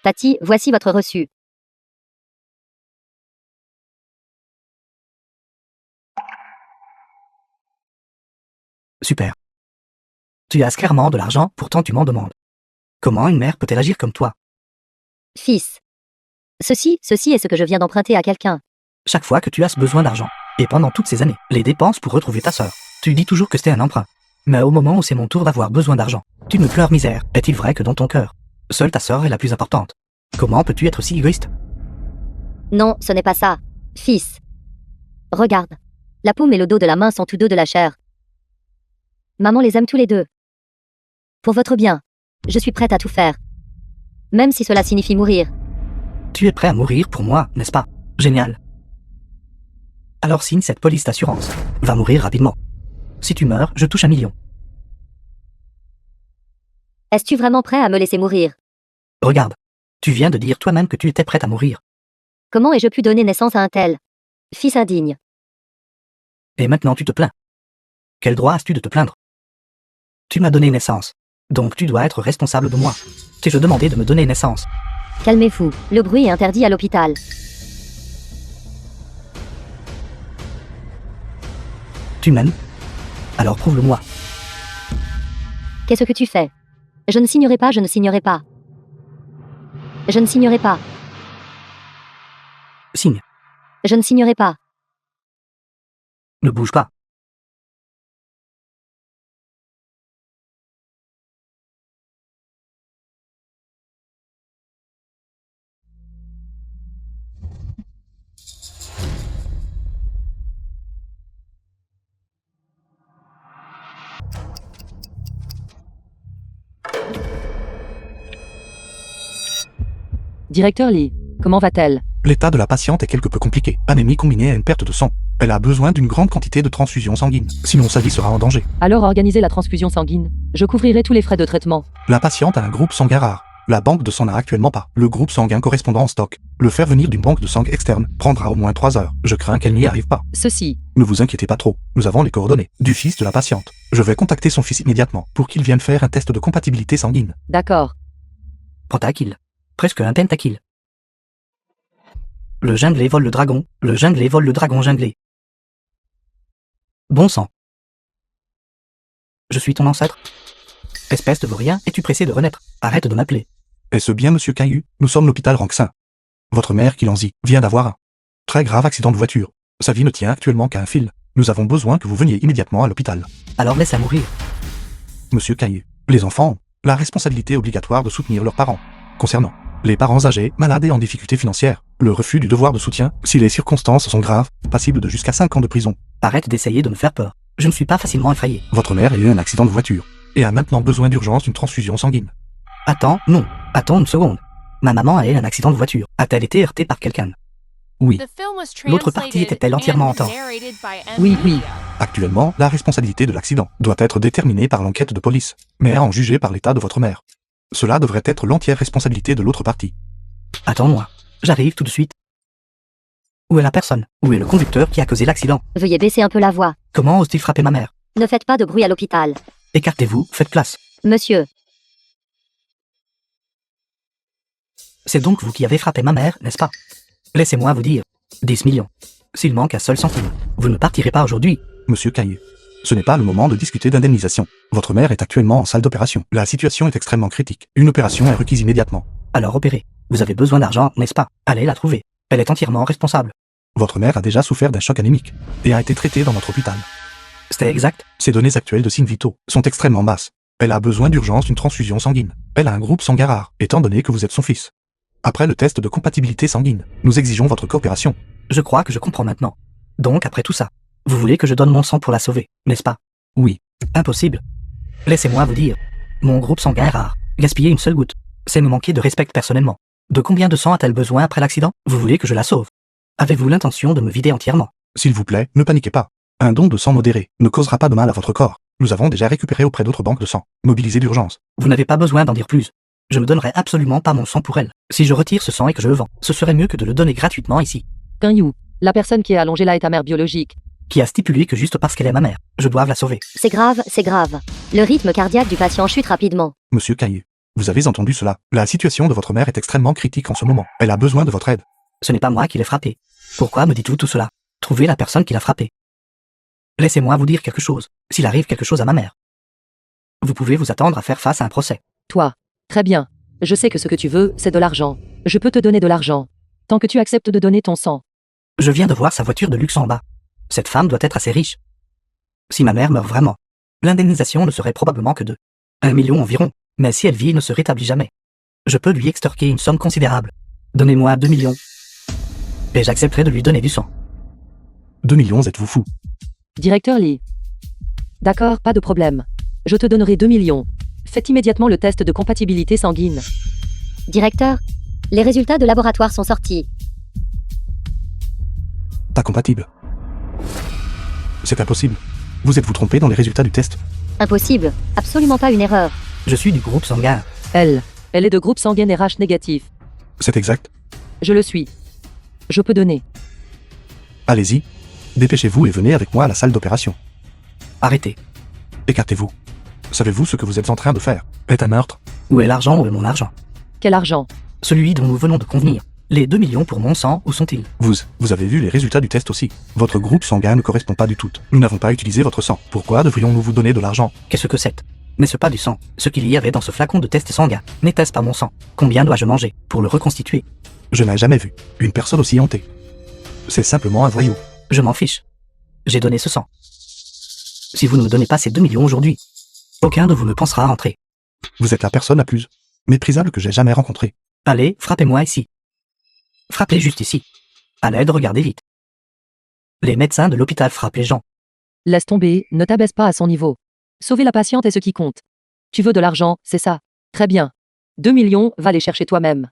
Tati, voici votre reçu. Super. Tu as clairement de l'argent, pourtant tu m'en demandes. Comment une mère peut-elle agir comme toi? Fils. Ceci est ce que je viens d'emprunter à quelqu'un. Chaque fois que tu as besoin d'argent, et pendant toutes ces années, les dépenses pour retrouver ta sœur, tu dis toujours que c'était un emprunt. Mais au moment où c'est mon tour d'avoir besoin d'argent, tu me pleures misère. Est-il vrai que dans ton cœur, seule ta sœur est la plus importante? Comment peux-tu être si égoïste? Non, ce n'est pas ça. Fils. Regarde. La paume et le dos de la main sont tous deux de la chair. Maman les aime tous les deux. Pour votre bien, je suis prête à tout faire. Même si cela signifie mourir. Tu es prêt à mourir pour moi, n'est-ce pas? Génial. Alors signe cette police d'assurance. Va mourir rapidement. Si tu meurs, je touche 1 million. Es-tu vraiment prêt à me laisser mourir? Regarde. Tu viens de dire toi-même que tu étais prête à mourir. Comment ai-je pu donner naissance à un tel fils indigne? Et maintenant tu te plains. Quel droit as-tu de te plaindre? Tu m'as donné naissance. Donc tu dois être responsable de moi. T'ai-je demandé de me donner naissance? Calmez-vous, le bruit est interdit à l'hôpital. Tu m'aimes? Alors prouve-le-moi. Qu'est-ce que tu fais? Je ne signerai pas, je ne signerai pas. Je ne signerai pas. Signe. Je ne signerai pas. Ne bouge pas. Directeur Lee, comment va-t-elle? L'état de la patiente est quelque peu compliqué. Anémie combinée à une perte de sang. Elle a besoin d'une grande quantité de transfusion sanguine. Sinon sa vie sera en danger. Alors organisez la transfusion sanguine. Je couvrirai tous les frais de traitement. La patiente a un groupe sanguin rare. La banque de sang n'a actuellement pas le groupe sanguin correspondant en stock. Le faire venir d'une banque de sang externe prendra au moins 3 heures. Je crains qu'elle n'y arrive pas. Ceci. Ne vous inquiétez pas trop. Nous avons les coordonnées du fils de la patiente. Je vais contacter son fils immédiatement pour qu'il vienne faire un test de compatibilité sanguine. D'accord. Pentakil. Presque un pentakil. Le junglé vole le dragon, le junglé vole le dragon junglé. Bon sang. Je suis ton ancêtre. Espèce de vaurien, es-tu pressé de renaître? Arrête de m'appeler. Est-ce bien monsieur Caillou? Nous sommes l'hôpital Ranxin. Votre mère, Kilanzi, vient d'avoir un très grave accident de voiture. Sa vie ne tient actuellement qu'à un fil. Nous avons besoin que vous veniez immédiatement à l'hôpital. Alors laisse-la mourir. Monsieur Caillou, les enfants ont la responsabilité obligatoire de soutenir leurs parents. Concernant les parents âgés, malades et en difficulté financière, le refus du devoir de soutien, si les circonstances sont graves, passible de jusqu'à 5 ans de prison. Arrête d'essayer de me faire peur. Je ne suis pas facilement effrayé. Votre mère a eu un accident de voiture et a maintenant besoin d'urgence d'une transfusion sanguine. Attends, non. Attends une seconde. Ma maman a eu un accident de voiture. A-t-elle été heurtée par quelqu'un? Oui. L'autre partie était-elle entièrement en tort? Oui. Actuellement, la responsabilité de l'accident doit être déterminée par l'enquête de police, mais à en juger par l'état de votre mère. Cela devrait être l'entière responsabilité de l'autre partie. Attends-moi. J'arrive tout de suite. Où est la personne? Où est le conducteur qui a causé l'accident? Veuillez baisser un peu la voix. Comment ose-t-il frapper ma mère? Ne faites pas de bruit à l'hôpital. Écartez-vous, faites place. Monsieur. C'est donc vous qui avez frappé ma mère, n'est-ce pas? Laissez-moi vous dire. 10 millions. S'il manque un seul centime, vous ne partirez pas aujourd'hui. Monsieur Caillou, ce n'est pas le moment de discuter d'indemnisation. Votre mère est actuellement en salle d'opération. La situation est extrêmement critique. Une opération est requise immédiatement. Alors opérez. Vous avez besoin d'argent, n'est-ce pas? Allez la trouver. Elle est entièrement responsable. Votre mère a déjà souffert d'un choc anémique et a été traitée dans notre hôpital. C'était exact? Ses données actuelles de signes vitaux sont extrêmement basses. Elle a besoin d'urgence d'une transfusion sanguine. Elle a un groupe sanguin rare, étant donné que vous êtes son fils. Après le test de compatibilité sanguine, nous exigeons votre coopération. Je crois que je comprends maintenant. Donc après tout ça, vous voulez que je donne mon sang pour la sauver, n'est-ce pas? Oui. Impossible. Laissez-moi vous dire. Mon groupe sanguin est rare. Gaspiller une seule goutte, c'est me manquer de respect personnellement. De combien de sang a-t-elle besoin après l'accident? Vous voulez que je la sauve? Avez-vous l'intention de me vider entièrement? S'il vous plaît, ne paniquez pas. Un don de sang modéré ne causera pas de mal à votre corps. Nous avons déjà récupéré auprès d'autres banques de sang. Mobilisez d'urgence. Vous n'avez pas besoin d'en dire plus. Je ne donnerai absolument pas mon sang pour elle. Si je retire ce sang et que je le vends, ce serait mieux que de le donner gratuitement ici. Caillou, la personne qui est allongée là est ta mère biologique. Qui a stipulé que juste parce qu'elle est ma mère, je dois la sauver. C'est grave, c'est grave. Le rythme cardiaque du patient chute rapidement. Monsieur Caillou, Vous avez entendu cela. La situation de votre mère est extrêmement critique en ce moment. Elle a besoin de votre aide. Ce n'est pas moi qui l'ai frappé. Pourquoi me dites-vous tout cela? Trouvez la personne qui l'a frappé. Laissez-moi vous dire quelque chose. S'il arrive quelque chose à ma mère, vous pouvez vous attendre à faire face à un procès. Toi. Très bien. Je sais que ce que tu veux, c'est de l'argent. Je peux te donner de l'argent. Tant que tu acceptes de donner ton sang. Je viens de voir sa voiture de luxe en bas. Cette femme doit être assez riche. Si ma mère meurt vraiment, l'indemnisation ne serait probablement que de 1 million environ. Mais si elle vit et ne se rétablit jamais, je peux lui extorquer une somme considérable. Donnez-moi 2 millions. Et j'accepterai de lui donner du sang. 2 millions, êtes-vous fou? Directeur Lee. D'accord, pas de problème. Je te donnerai 2 millions. Faites immédiatement le test de compatibilité sanguine. Directeur, les résultats de laboratoire sont sortis. Pas compatible. C'est impossible. Vous êtes-vous trompé dans les résultats du test? Impossible, absolument pas une erreur. Je suis du groupe sanguin. Elle est de groupe sanguin RH négatif. C'est exact. Je le suis. Je peux donner. Allez-y. Dépêchez-vous et venez avec moi à la salle d'opération. Arrêtez. Écartez-vous. Savez-vous ce que vous êtes en train de faire? Est un meurtre? Où est l'argent? Où est mon argent? Quel argent? Celui dont nous venons de convenir. Les 2 millions pour mon sang, où sont-ils? Vous avez vu les résultats du test aussi. Votre groupe sanguin ne correspond pas du tout. Nous n'avons pas utilisé votre sang. Pourquoi devrions-nous vous donner de l'argent? Qu'est-ce que c'est? N'est-ce pas du sang? Ce qu'il y avait dans ce flacon de test sanguin, n'était-ce pas mon sang? Combien dois-je manger pour le reconstituer? Je n'ai jamais vu une personne aussi hantée. C'est simplement un voyou. Je m'en fiche. J'ai donné ce sang. Si vous ne me donnez pas ces 2 millions aujourd'hui, aucun de vous ne pensera à entrer. Vous êtes la personne la plus méprisable que j'ai jamais rencontrée. Allez, frappez-moi ici. Frappez juste ici. À l'aide, regardez vite. Les médecins de l'hôpital frappent les gens. Laisse tomber, ne t'abaisse pas à son niveau. Sauver la patiente est ce qui compte. Tu veux de l'argent, c'est ça. Très bien. 2 millions, va les chercher toi-même.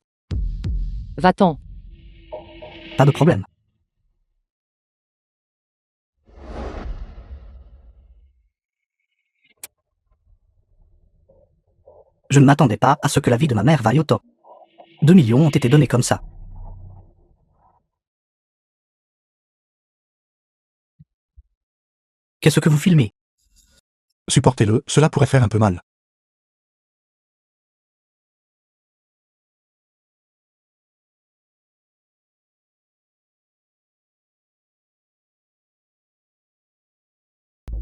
Va-t'en. Pas de problème. Je ne m'attendais pas à ce que la vie de ma mère vaille autant. 2 millions ont été donnés comme ça. Qu'est-ce que vous filmez? Supportez-le, cela pourrait faire un peu mal.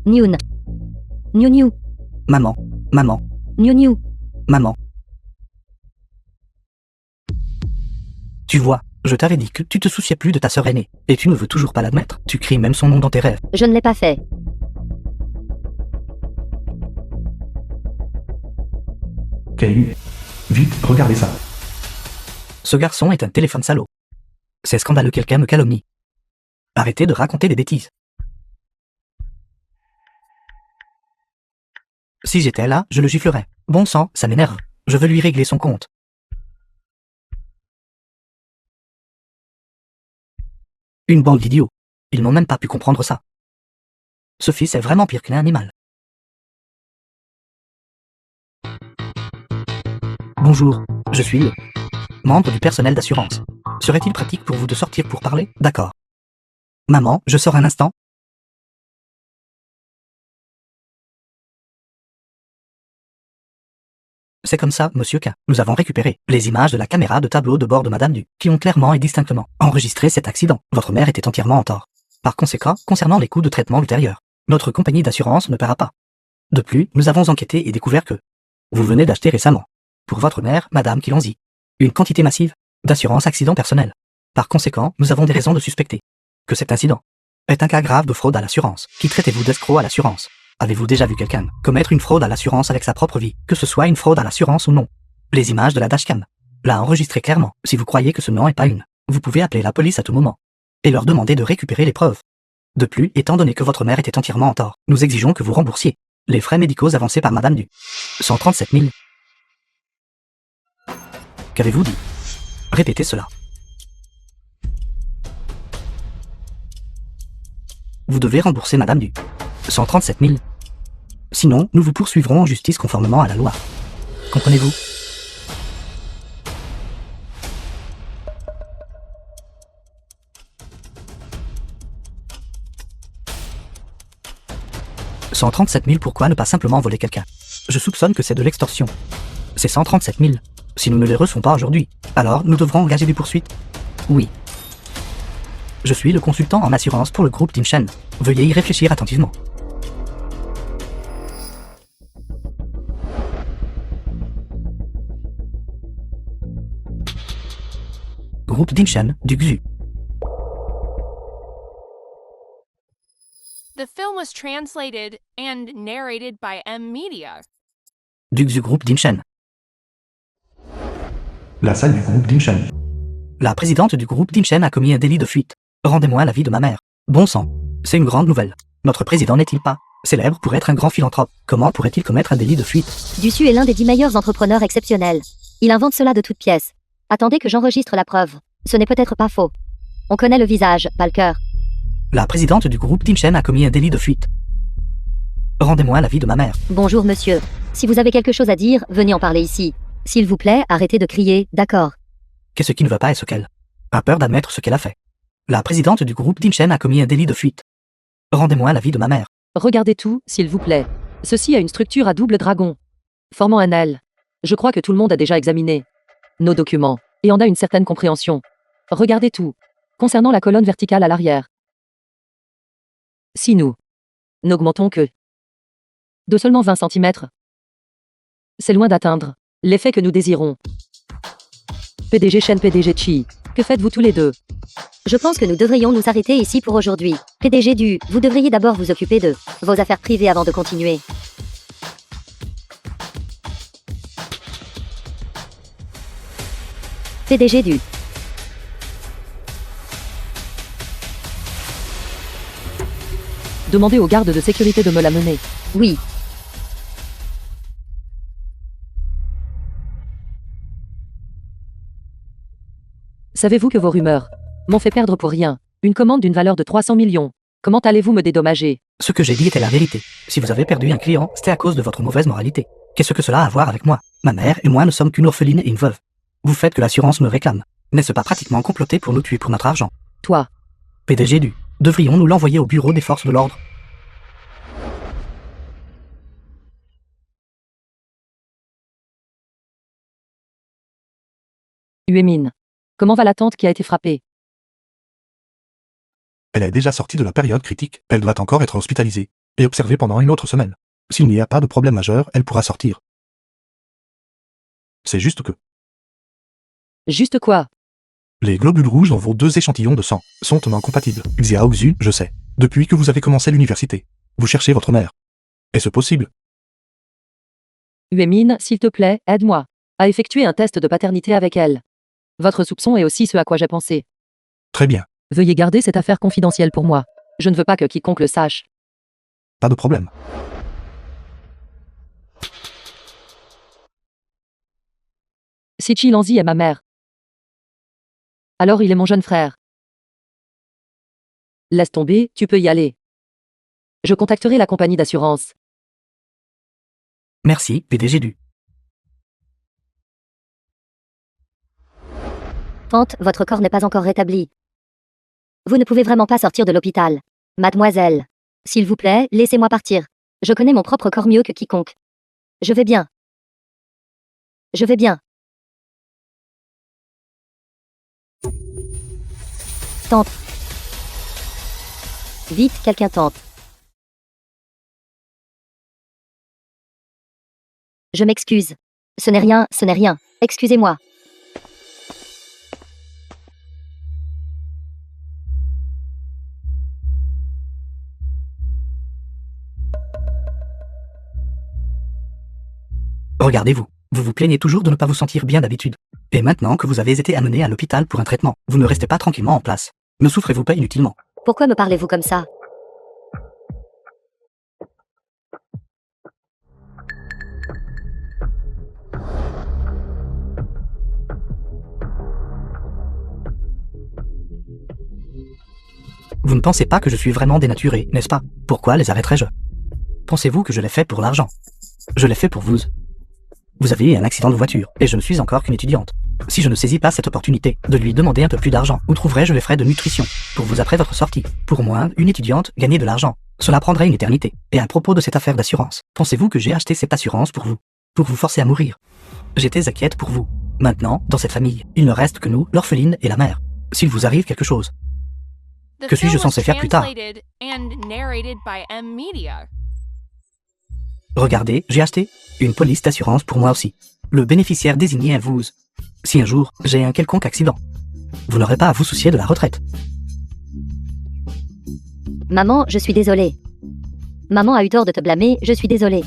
Nioun. Niou niou. Maman, maman, Niou niou. maman. Tu vois, je t'avais dit que tu te souciais plus de ta sœur aînée, et tu ne veux toujours pas l'admettre. Tu cries même son nom dans tes rêves. Je ne l'ai pas fait. Caillou. Vite, regardez ça. Ce garçon est un téléphone salaud. C'est scandaleux, quelqu'un me calomnie. Arrêtez de raconter des bêtises. Si j'étais là, je le giflerais. Bon sang, ça m'énerve. Je veux lui régler son compte. Une bande d'idiots. Ils n'ont même pas pu comprendre ça. Ce fils est vraiment pire qu'un animal. Bonjour, je suis le membre du personnel d'assurance. Serait-il pratique pour vous de sortir pour parler? D'accord. Maman, je sors un instant. C'est comme ça, monsieur K. Nous avons récupéré les images de la caméra de tableau de bord de Madame Du, qui ont clairement et distinctement enregistré cet accident. Votre mère était entièrement en tort. Par conséquent, concernant les coûts de traitement ultérieurs, notre compagnie d'assurance ne paiera pas. De plus, nous avons enquêté et découvert que vous venez d'acheter récemment, pour votre mère, Madame Kilonzi, une quantité massive d'assurance accident personnel. Par conséquent, nous avons des raisons de suspecter que cet incident est un cas grave de fraude à l'assurance. Qui traitez-vous d'escroc à l'assurance? Avez-vous déjà vu quelqu'un commettre une fraude à l'assurance avec sa propre vie, que ce soit une fraude à l'assurance ou non? Les images de la dashcam l'a enregistré clairement. Si vous croyez que ce n'en est pas une, vous pouvez appeler la police à tout moment et leur demander de récupérer les preuves. De plus, étant donné que votre mère était entièrement en tort, nous exigeons que vous remboursiez les frais médicaux avancés par Madame Du. 137 000. Qu'avez-vous dit? Répétez cela. Vous devez rembourser Madame Du. 137 000. Sinon, nous vous poursuivrons en justice conformément à la loi. Comprenez-vous? « 137 000, pourquoi ne pas simplement voler quelqu'un? Je soupçonne que c'est de l'extorsion. C'est 137 000. Si nous ne les reçons pas aujourd'hui, alors nous devrons engager des poursuites. Oui. Je suis le consultant en assurance pour le groupe Tinshen. Veuillez y réfléchir attentivement. Groupe Tinshen du Xu. The film was translated and narrated by M Media. Du Xu Groupe Tinshen. La salle du groupe Dinshan. La présidente du groupe Tinshen a commis un délit de fuite. Rendez-moi l'avis de ma mère. Bon sang. C'est une grande nouvelle. Notre président n'est-il pas célèbre pour être un grand philanthrope? Comment pourrait-il commettre un délit de fuite? Dussu est l'un des 10 meilleurs entrepreneurs exceptionnels. Il invente cela de toutes pièces. Attendez que j'enregistre la preuve. Ce n'est peut-être pas faux. On connaît le visage, pas le cœur. La présidente du groupe Tinshen a commis un délit de fuite. Rendez-moi l'avis de ma mère. Bonjour monsieur. Si vous avez quelque chose à dire, venez en parler ici. S'il vous plaît, arrêtez de crier, d'accord. Qu'est-ce qui ne va pas et ce qu'elle a peur d'admettre ce qu'elle a fait? La présidente du groupe Tinshen a commis un délit de fuite. Rendez-moi l'avis de ma mère. Regardez tout, s'il vous plaît. Ceci a une structure à double dragon, formant un L. Je crois que tout le monde a déjà examiné nos documents et en a une certaine compréhension. Regardez tout. Concernant la colonne verticale à l'arrière. Si nous n'augmentons que de seulement 20 cm, c'est loin d'atteindre l'effet que nous désirons. PDG Shen, PDG Chi, que faites-vous tous les deux? Je pense que nous devrions nous arrêter ici pour aujourd'hui. PDG du, vous devriez d'abord vous occuper de vos affaires privées avant de continuer. PDG du. Demandez aux gardes de sécurité de me l'amener. Oui. Savez-vous que vos rumeurs m'ont fait perdre pour rien une commande d'une valeur de 300 millions? Comment allez-vous me dédommager? Ce que j'ai dit était la vérité. Si vous avez perdu un client, c'était à cause de votre mauvaise moralité. Qu'est-ce que cela a à voir avec moi? Ma mère et moi ne sommes qu'une orpheline et une veuve. Vous faites que l'assurance me réclame. N'est-ce pas pratiquement comploté pour nous tuer pour notre argent? Toi, PDG du. Devrions-nous l'envoyer au bureau des forces de l'ordre? Huémine. Comment va la tante qui a été frappée? Elle est déjà sortie de la période critique. Elle doit encore être hospitalisée et observée pendant une autre semaine. S'il n'y a pas de problème majeur, elle pourra sortir. C'est juste que Juste quoi? les globules rouges dans vos 2 échantillons de sang sont incompatibles. Xiao Xu, je sais. Depuis que vous avez commencé l'université, vous cherchez votre mère. Est-ce possible? Huémine, s'il te plaît, aide-moi à effectuer un test de paternité avec elle. Votre soupçon est aussi ce à quoi j'ai pensé. Très bien, Veuillez garder cette affaire confidentielle pour moi. Je ne veux pas que quiconque le sache. pas de problème. Si Chilanzi est ma mère, alors il est mon jeune frère. Laisse tomber, tu peux y aller. Je contacterai la compagnie d'assurance. Merci, PDG du. Tante, votre corps n'est pas encore rétabli. Vous ne pouvez vraiment pas sortir de l'hôpital. Mademoiselle. S'il vous plaît, laissez-moi partir. Je connais mon propre corps mieux que quiconque. Je vais bien. Je vais bien. Tante. Vite, quelqu'un tente. Je m'excuse. Ce n'est rien, ce n'est rien. Excusez-moi. Regardez-vous. Vous vous plaignez toujours de ne pas vous sentir bien d'habitude. Et maintenant que vous avez été amené à l'hôpital pour un traitement, vous ne restez pas tranquillement en place. Ne souffrez-vous pas inutilement? Pourquoi me parlez-vous comme ça? Vous ne pensez pas que je suis vraiment dénaturé, n'est-ce pas? Pourquoi les arrêterais-je? Pensez-vous que je l'ai fait pour l'argent? Je l'ai fait pour vous. Vous avez eu un accident de voiture, et je ne suis encore qu'une étudiante. Si je ne saisis pas cette opportunité de lui demander un peu plus d'argent, où trouverai-je les frais de nutrition pour vous après votre sortie? Pour moi, une étudiante, gagner de l'argent, cela prendrait une éternité. Et à propos de cette affaire d'assurance, pensez-vous que j'ai acheté cette assurance pour vous forcer à mourir? J'étais inquiète pour vous. Maintenant, dans cette famille, il ne reste que nous, l'orpheline et la mère. S'il vous arrive quelque chose, The Que suis-je film was censé faire plus tard? translated and narrated by M Media. regardez, j'ai acheté une police d'assurance pour moi aussi. Le bénéficiaire désigné est vous. Si un jour, j'ai un quelconque accident, vous n'aurez pas à vous soucier de la retraite. Maman, je suis désolée. Maman a eu tort de te blâmer, je suis désolée.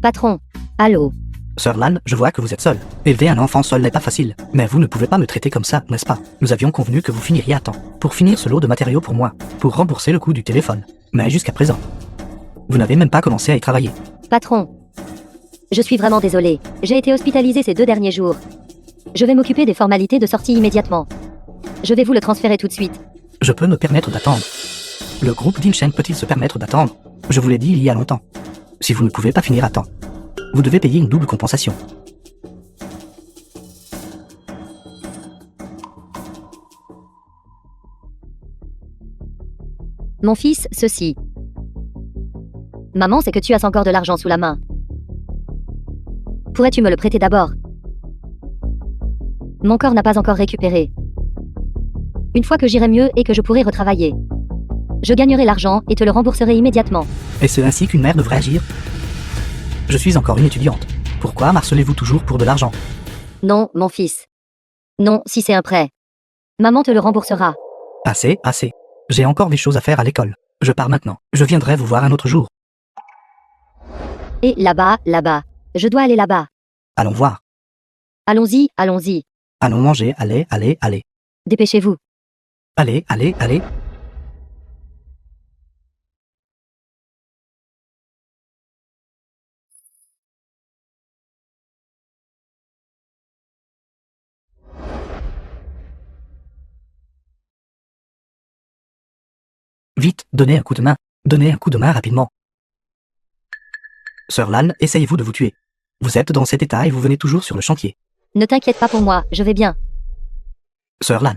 Patron, allô. Sœur Lan, je vois que vous êtes seule. Élever un enfant seul n'est pas facile. Mais vous ne pouvez pas me traiter comme ça, n'est-ce pas? Nous avions convenu que vous finiriez à temps. Pour finir ce lot de matériaux pour moi. Pour rembourser le coût du téléphone. Mais jusqu'à présent, vous n'avez même pas commencé à y travailler. Patron. Je suis vraiment désolée. J'ai été hospitalisée ces 2 derniers jours. Je vais m'occuper des formalités de sortie immédiatement. Je vais vous le transférer tout de suite. Je peux me permettre d'attendre. Le groupe d'Inchen peut-il se permettre d'attendre? Je vous l'ai dit il y a longtemps. Si vous ne pouvez pas finir à temps, vous devez payer une double compensation. Mon fils, ceci. Maman, c'est que tu as encore de l'argent sous la main. Pourrais-tu me le prêter d'abord? Mon corps n'a pas encore récupéré. Une fois que j'irai mieux et que je pourrai retravailler, je gagnerai l'argent et te le rembourserai immédiatement. Et c'est ainsi qu'une mère devrait agir? Je suis encore une étudiante. Pourquoi m'harcelez-vous toujours pour de l'argent? Non, mon fils. Non, si c'est un prêt. Maman te le remboursera. Assez, assez. J'ai encore des choses à faire à l'école. Je pars maintenant. Je viendrai vous voir un autre jour. Et là-bas, là-bas. Je dois aller là-bas. Allons voir. Allons-y, allons-y. Allons manger, allez, allez, allez. Dépêchez-vous. Allez, allez, allez. Vite, donnez un coup de main. Donnez un coup de main rapidement. Sœur Lan, essayez-vous de vous tuer. Vous êtes dans cet état et vous venez toujours sur le chantier. Ne t'inquiète pas pour moi, je vais bien. Sœur Lan.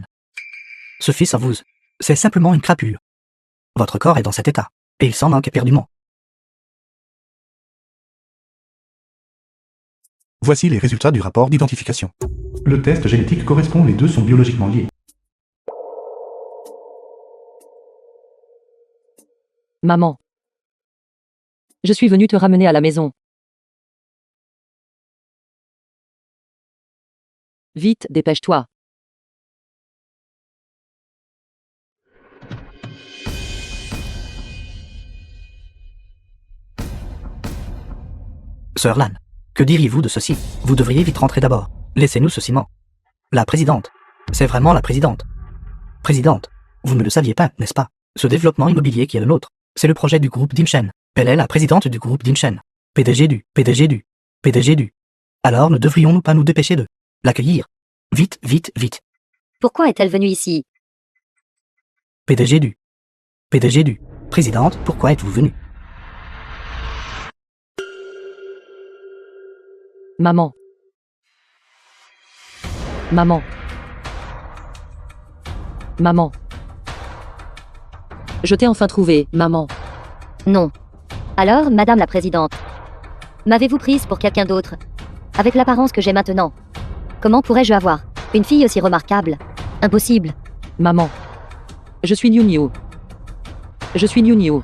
Ce fils à vous, c'est simplement une crapule. Votre corps est dans cet état, et il s'en manque éperdument. Voici les résultats du rapport d'identification. Le test génétique correspond, les deux sont biologiquement liés. Maman. Je suis venue te ramener à la maison. Vite, dépêche-toi. Sœur Lan, que diriez-vous de ceci? Vous devriez vite rentrer d'abord. Laissez-nous ce ciment. La présidente. C'est vraiment la présidente. Présidente, vous ne le saviez pas, n'est-ce pas? Ce développement immobilier qui est le nôtre, c'est le projet du groupe d'Inchen. Elle est la présidente du groupe d'Inchen. PDG du. Alors ne devrions-nous pas nous dépêcher de l'accueillir? Vite, vite, vite. Pourquoi est-elle venue ici? PDG du. Présidente, pourquoi êtes-vous venue? Maman. Maman. Maman. Je t'ai enfin trouvé, maman. Non. Alors, Madame la Présidente, m'avez-vous prise pour quelqu'un d'autre? Avec l'apparence que j'ai maintenant, comment pourrais-je avoir une fille aussi remarquable? Impossible. Maman. Je suis Niu Niu. Je suis Niu Niu.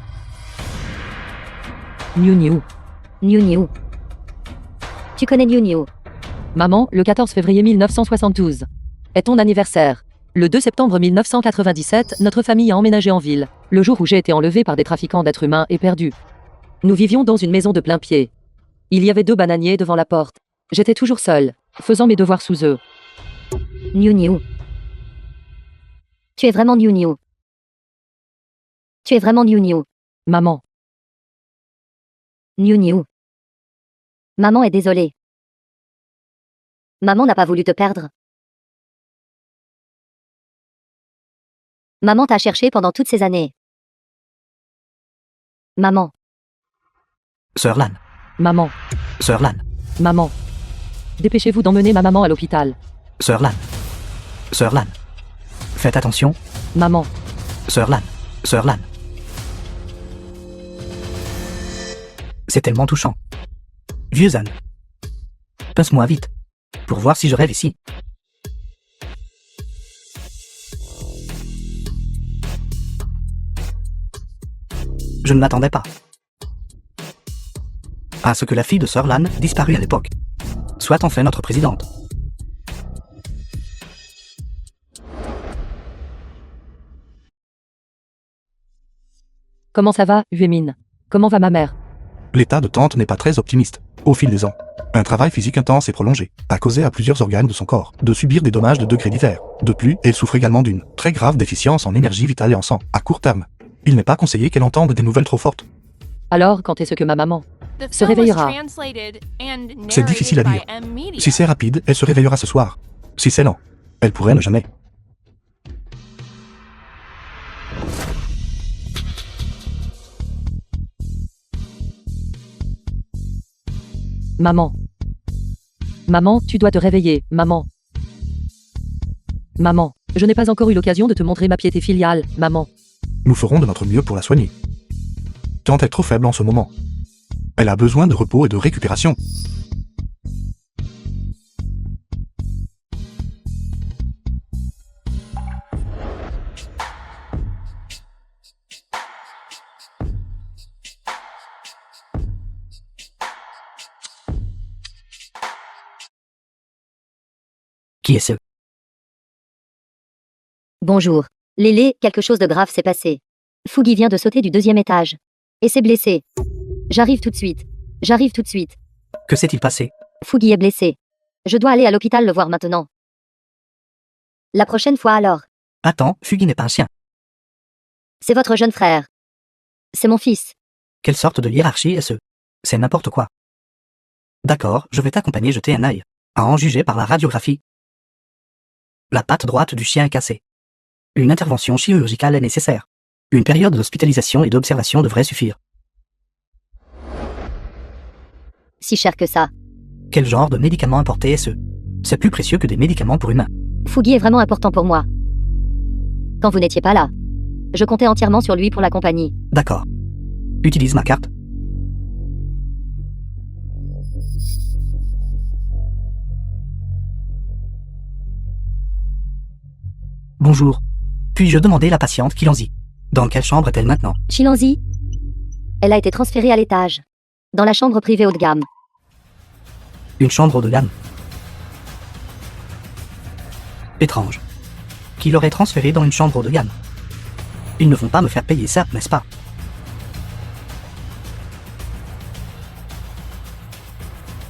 Niu Niu. Niu Niu. Tu connais Niu Niu? Maman, le 14 février 1972 est ton anniversaire. Le 2 septembre 1997, notre famille a emménagé en ville, le jour où j'ai été enlevée par des trafiquants d'êtres humains et perdue. Nous vivions dans une maison de plein pied. Il y avait 2 bananiers devant la porte. J'étais toujours seule, faisant mes devoirs sous eux. Niu Niu. Tu es vraiment Niu Niu. Tu es vraiment Niu Niu. Maman. Niu Niu. Maman est désolée. Maman n'a pas voulu te perdre. Maman t'a cherché pendant toutes ces années. Maman. Sœur Lan. Maman. Sœur Lan. Maman. Dépêchez-vous d'emmener ma maman à l'hôpital. Sœur Lan. Sœur Lan. Faites attention. Maman. Sœur Lan. Sœur Lan. C'est tellement touchant. Vieux âne. Pince-moi vite. Pour voir si je rêve ici. Je ne m'attendais pas à ce que la fille de Sir Lan disparue à l'époque soit enfin notre présidente. Comment ça va, Huémine? Comment va ma mère? L'état de tante n'est pas très optimiste. Au fil des ans, un travail physique intense et prolongé a causé à plusieurs organes de son corps de subir des dommages de degrés divers. De plus, elle souffre également d'une très grave déficience en énergie vitale et en sang, à court terme. Il n'est pas conseillé qu'elle entende des nouvelles trop fortes. Alors, quand est-ce que ma maman The se film was réveillera? translated and C'est difficile à narrated dire. by M Media. Si c'est rapide, elle se réveillera ce soir. Si c'est lent, elle pourrait ne jamais. Maman. Maman, tu dois te réveiller, maman. Maman, je n'ai pas encore eu l'occasion de te montrer ma piété filiale, maman. Nous ferons de notre mieux pour la soigner. Tante est trop faible en ce moment. Elle a besoin de repos et de récupération. Qui est ce? Bonjour. Lélé, quelque chose de grave s'est passé. Fougi vient de sauter du 2e étage. Et s'est blessé. J'arrive tout de suite. J'arrive tout de suite. Que s'est-il passé? Fougi est blessé. Je dois aller à l'hôpital le voir maintenant. La prochaine fois alors. Attends, Fuggy n'est pas un chien. C'est votre jeune frère. C'est mon fils. Quelle sorte de hiérarchie est ce? C'est n'importe quoi. D'accord, je vais t'accompagner jeter un œil. À en juger par la radiographie. La patte droite du chien est cassée. Une intervention chirurgicale est nécessaire. Une période d'hospitalisation et d'observation devrait suffire. Si cher que ça. Quel genre de médicament importé est ce? C'est plus précieux que des médicaments pour humains. Fougi est vraiment important pour moi. Quand vous n'étiez pas là, je comptais entièrement sur lui pour la compagnie. D'accord. Utilise ma carte. Bonjour. Puis-je demander la patiente Kilanzi? Dans quelle chambre est-elle maintenant? Chilanzi. Elle a été transférée à l'étage. Dans la chambre privée haut de gamme. Une chambre haut de gamme. Étrange. Qui l'aurait transférée dans une chambre haut de gamme? Ils ne vont pas me faire payer ça, n'est-ce pas?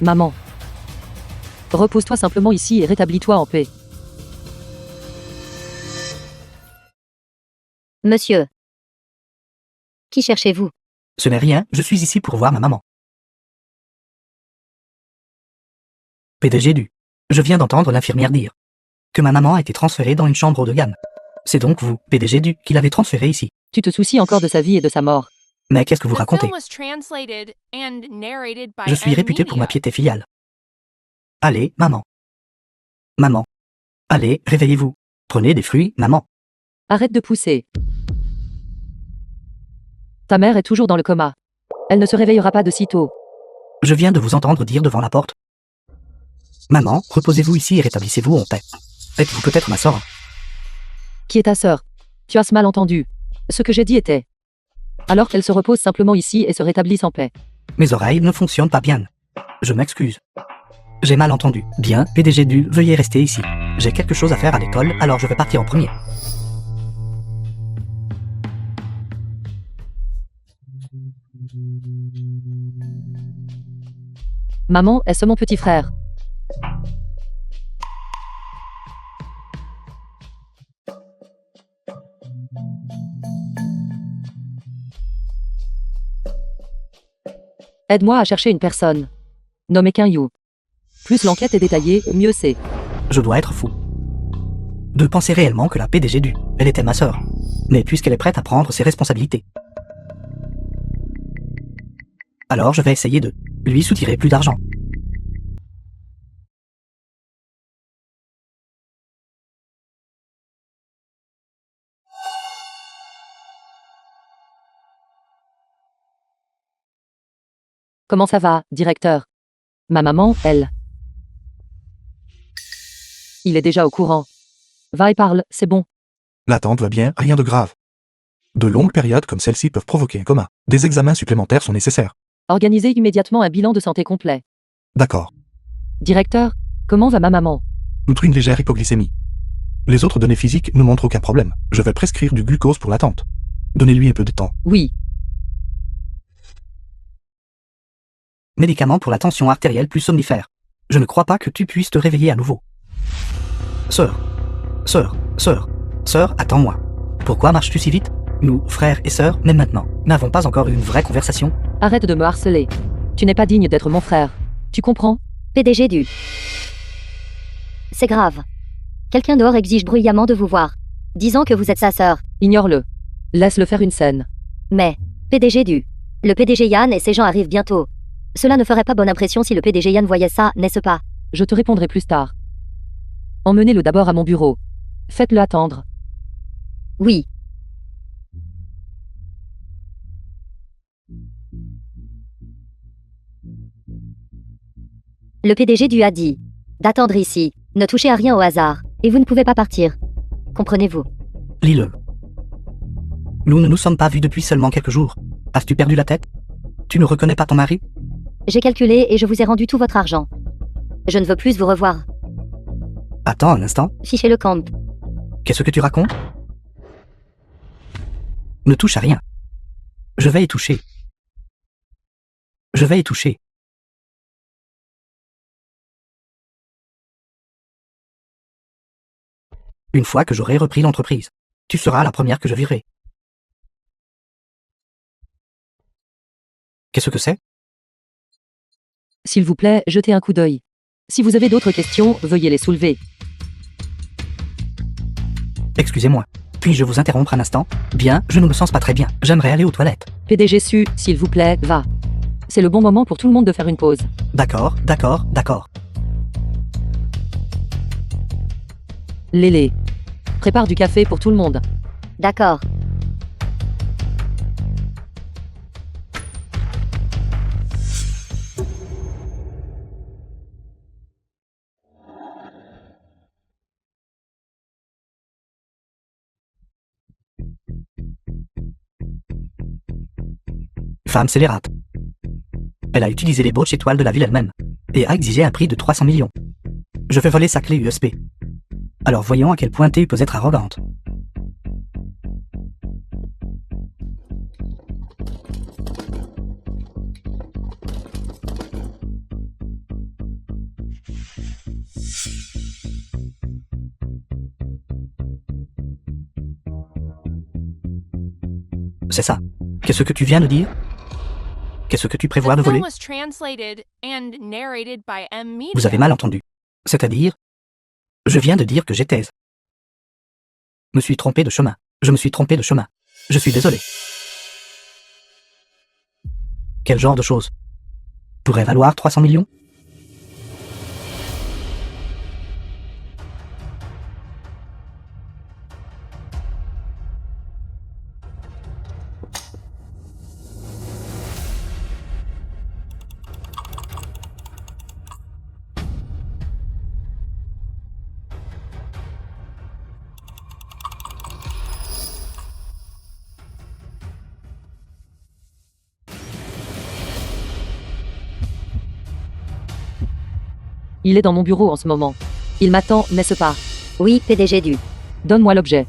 Maman. Repose-toi simplement ici et rétablis-toi en paix. Monsieur. Qui cherchez-vous? Ce n'est rien, je suis ici pour voir ma maman. PDG du. Je viens d'entendre l'infirmière dire que ma maman a été transférée dans une chambre haut de gamme. C'est donc vous, PDG du, qui l'avez transférée ici. Tu te soucies encore de sa vie et de sa mort. Mais qu'est-ce que vous The racontez? film was translated and narrated by Je suis M réputé pour ma Media. piété filiale. Allez, maman. Maman. Allez, réveillez-vous. Prenez des fruits, maman. Arrête de pousser. Ta mère est toujours dans le coma. Elle ne se réveillera pas de sitôt. Je viens de vous entendre dire devant la porte. Maman, reposez-vous ici et rétablissez-vous en paix. Êtes-vous peut-être ma sœur? Qui est ta sœur? Tu as mal entendu. Ce que j'ai dit était. Alors qu'elle se repose simplement ici et se rétablisse en paix. Mes oreilles ne fonctionnent pas bien. Je m'excuse. J'ai mal entendu. Bien, PDG du, veuillez rester ici. J'ai quelque chose à faire à l'école, alors je vais partir en premier. Maman, est-ce mon petit frère? Aide-moi à chercher une personne. Nommé Yu. Plus l'enquête est détaillée, mieux c'est. Je dois être fou. De penser réellement que la PDG du, elle était ma sœur. Mais puisqu'elle est prête à prendre ses responsabilités. Alors je vais essayer de lui soutirer plus d'argent. Comment ça va, directeur? Ma maman, elle. Il est déjà au courant. Va et parle, c'est bon. L'attente va bien, rien de grave. De longues périodes comme celle-ci peuvent provoquer un coma. Des examens supplémentaires sont nécessaires. Organisez immédiatement un bilan de santé complet. D'accord. Directeur, comment va ma maman? Outre une légère hypoglycémie. Les autres données physiques ne montrent aucun problème. Je vais prescrire du glucose pour l'attente. Donnez-lui un peu de temps. Oui, Médicament pour la tension artérielle plus somnifère. Je ne crois pas que tu puisses te réveiller à nouveau. Sœur, attends-moi. Pourquoi marches-tu si vite? Nous, frères et sœurs, même maintenant, n'avons pas encore eu une vraie conversation. arrête de me harceler. Tu n'es pas digne d'être mon frère. Tu comprends? PDG du. C'est grave. Quelqu'un dehors exige bruyamment de vous voir, disant que vous êtes sa sœur. Ignore-le. Laisse-le faire une scène. Mais, PDG du. Le PDG Yann et ses gens arrivent bientôt. Cela ne ferait pas bonne impression si le PDG Yann voyait ça, n'est-ce pas? Je te répondrai plus tard. Emmenez-le d'abord à mon bureau. Faites-le attendre. Oui. Le PDG du a dit d'attendre ici, ne touchez à rien au hasard, et vous ne pouvez pas partir. Comprenez-vous? Lis-le. Nous ne nous sommes pas vus depuis seulement quelques jours. As-tu perdu la tête? Tu ne reconnais pas ton mari? J'ai calculé et je vous ai rendu tout votre argent. Je ne veux plus vous revoir. Attends un instant. Fichez le camp. Qu'est-ce que tu racontes? Ne touche à rien. Je vais y toucher. Je vais y toucher. Une fois que j'aurai repris l'entreprise, tu seras la première que je virerai. Qu'est-ce que c'est? S'il vous plaît, jetez un coup d'œil. Si vous avez d'autres questions, veuillez les soulever. Excusez-moi. Puis-je vous interrompre un instant? Bien, je ne me sens pas très bien. J'aimerais aller aux toilettes. PDG Su, s'il vous plaît, va. C'est le bon moment pour tout le monde de faire une pause. D'accord. Lélé. Prépare du café pour tout le monde. D'accord. Femme scélérate. Elle a utilisé les brooches étoiles de la ville elle-même et a exigé un prix de 300 millions. Je vais voler sa clé USB. Alors voyons à quel point tu peux être arrogante. C'est ça. Qu'est-ce que tu viens de dire? Qu'est-ce que tu prévois de The film voler? was translated and narrated by M. Media. Vous avez mal entendu. C'est-à-dire, je viens de dire que j'étais. Me suis trompé de chemin. Je me suis trompé de chemin. Je suis désolé. Quel genre de chose pourrait valoir 300 millions? Il est dans mon bureau en ce moment. Il m'attend, n'est-ce pas? Oui, PDG du. Donne-moi l'objet.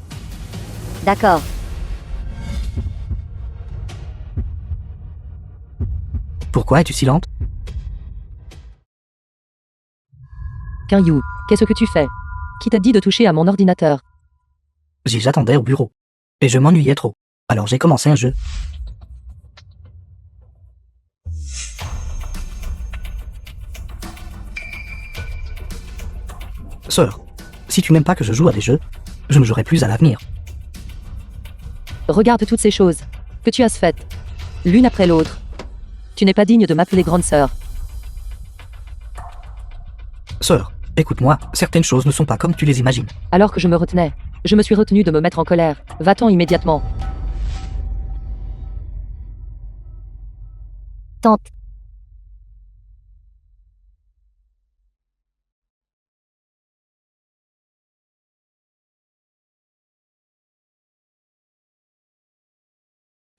D'accord. Pourquoi es-tu si lente? Yu, qu'est-ce que tu fais? Qui t'a dit de toucher à mon ordinateur? J'attendais au bureau. Et je m'ennuyais trop. Alors j'ai commencé un jeu. Sœur, si tu n'aimes pas que je joue à des jeux, je ne jouerai plus à l'avenir. Regarde toutes ces choses que tu as faites, l'une après l'autre. Tu n'es pas digne de m'appeler grande sœur. Sœur, écoute-moi, certaines choses ne sont pas comme tu les imagines. Alors que je me retenais, je me suis retenu de me mettre en colère. Va-t'en immédiatement. Tante.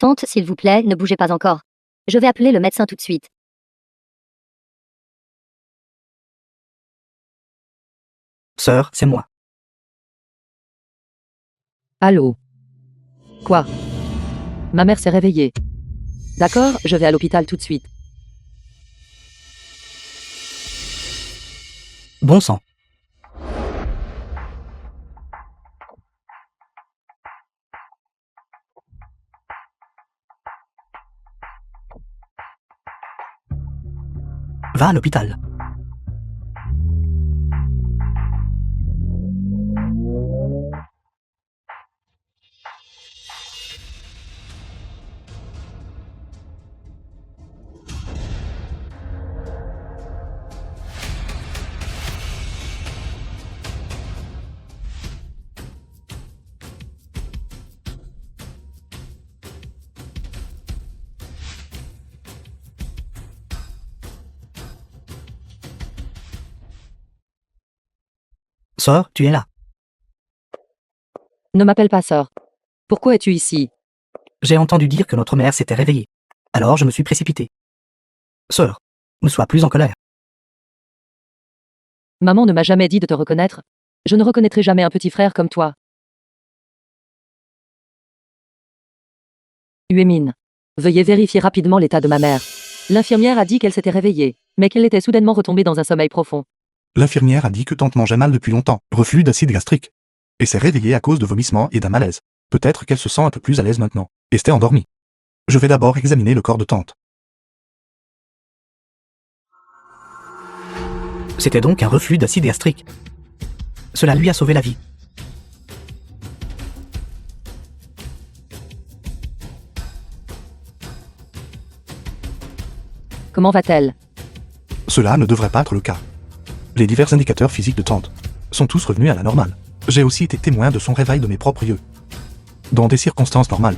Tante, s'il vous plaît, ne bougez pas encore. Je vais appeler le médecin tout de suite. Sœur, c'est moi. Allô? Quoi? Ma mère s'est réveillée. D'accord, je vais à l'hôpital tout de suite. Bon sang. Va à l'hôpital. Sœur, tu es là. Ne m'appelle pas sœur. Pourquoi es-tu ici? J'ai entendu dire que notre mère s'était réveillée. Alors je me suis précipité. Sœur, ne sois plus en colère. Maman ne m'a jamais dit de te reconnaître. Je ne reconnaîtrai jamais un petit frère comme toi. Uémine. Veuillez vérifier rapidement l'état de ma mère. L'infirmière a dit qu'elle s'était réveillée, mais qu'elle était soudainement retombée dans un sommeil profond. L'infirmière a dit que tante mangeait mal depuis longtemps, reflux d'acide gastrique. Et s'est réveillée à cause de vomissements et d'un malaise. Peut-être qu'elle se sent un peu plus à l'aise maintenant. Et s'était endormie. Je vais d'abord examiner le corps de tante. C'était donc un reflux d'acide gastrique. Cela lui a sauvé la vie. Comment va-t-elle? Cela ne devrait pas être le cas. Les divers indicateurs physiques de tante sont tous revenus à la normale. J'ai aussi été témoin de son réveil de mes propres yeux. Dans des circonstances normales.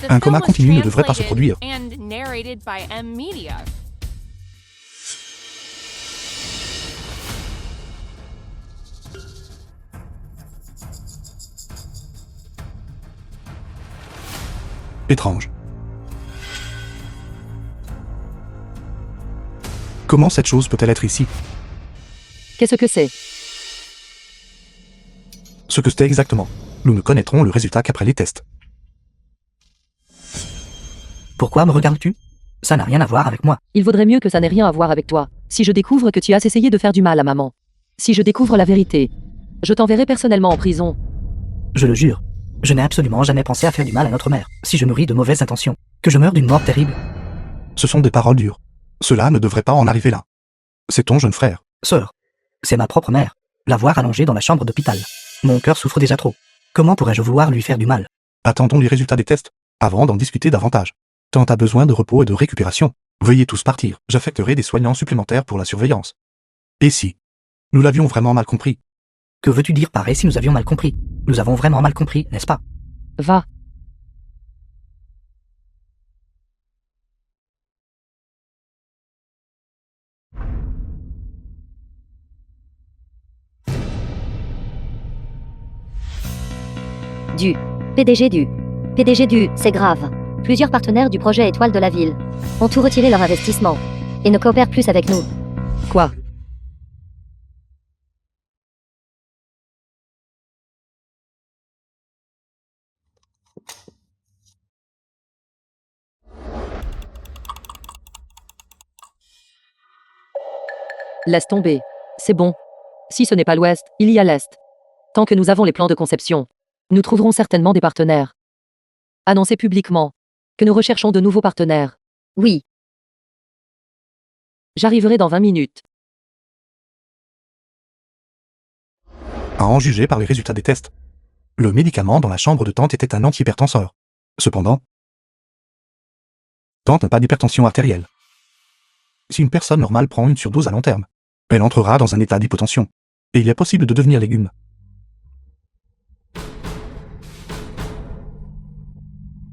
The Un coma film was continu ne devrait pas se translated produire. and narrated by M Media. Étrange. Comment cette chose peut-elle être ici? Qu'est-ce que c'est? Ce que c'était exactement. Nous ne connaîtrons le résultat qu'après les tests. Pourquoi me regardes-tu? Ça n'a rien à voir avec moi. Il vaudrait mieux que ça n'ait rien à voir avec toi. Si je découvre que tu as essayé de faire du mal à maman. Si je découvre la vérité. Je t'enverrai personnellement en prison. Je le jure. Je n'ai absolument jamais pensé à faire du mal à notre mère. Si je nourris de mauvaises intentions, que je meure d'une mort terrible. Ce sont des paroles dures. Cela ne devrait pas en arriver là. C'est ton jeune frère. Sœur, c'est ma propre mère. La voir allongée dans la chambre d'hôpital. Mon cœur souffre déjà trop. Comment pourrais-je vouloir lui faire du mal? Attendons les résultats des tests, avant d'en discuter davantage. Tante a besoin de repos et de récupération. Veuillez tous partir. J'affecterai des soignants supplémentaires pour la surveillance. Et si nous l'avions vraiment mal compris? Que veux-tu dire par et si nous avions mal compris? Nous avons vraiment mal compris, n'est-ce pas? Va. PDG du, c'est grave. Plusieurs partenaires du projet Étoile de la Ville ont tout retiré leur investissement et ne coopèrent plus avec nous. Quoi? Laisse tomber. C'est bon. Si ce n'est pas l'Ouest, il y a l'Est. Tant que nous avons les plans de conception, nous trouverons certainement des partenaires. Annoncez publiquement que nous recherchons de nouveaux partenaires. Oui, J'arriverai dans 20 minutes. À en juger par les résultats des tests. Le médicament dans la chambre de tante était un antihypertenseur. Cependant, tante n'a pas d'hypertension artérielle. Si une personne normale prend une surdose à long terme, elle entrera dans un état d'hypotension. Et il est possible de devenir légume.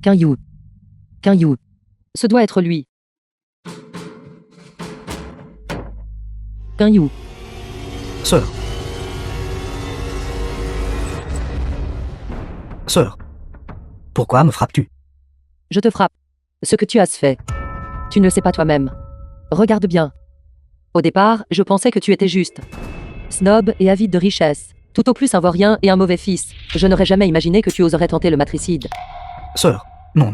Quinyu. Ce doit être lui. Quinyu. Sœur. Sœur. Pourquoi me frappes-tu? Je te frappe. Ce que tu as fait. Tu ne le sais pas toi-même. Regarde bien. Au départ, je pensais que tu étais juste. Snob et avide de richesse. Tout au plus un vaurien et un mauvais fils. Je n'aurais jamais imaginé que tu oserais tenter le matricide. Sœur, non.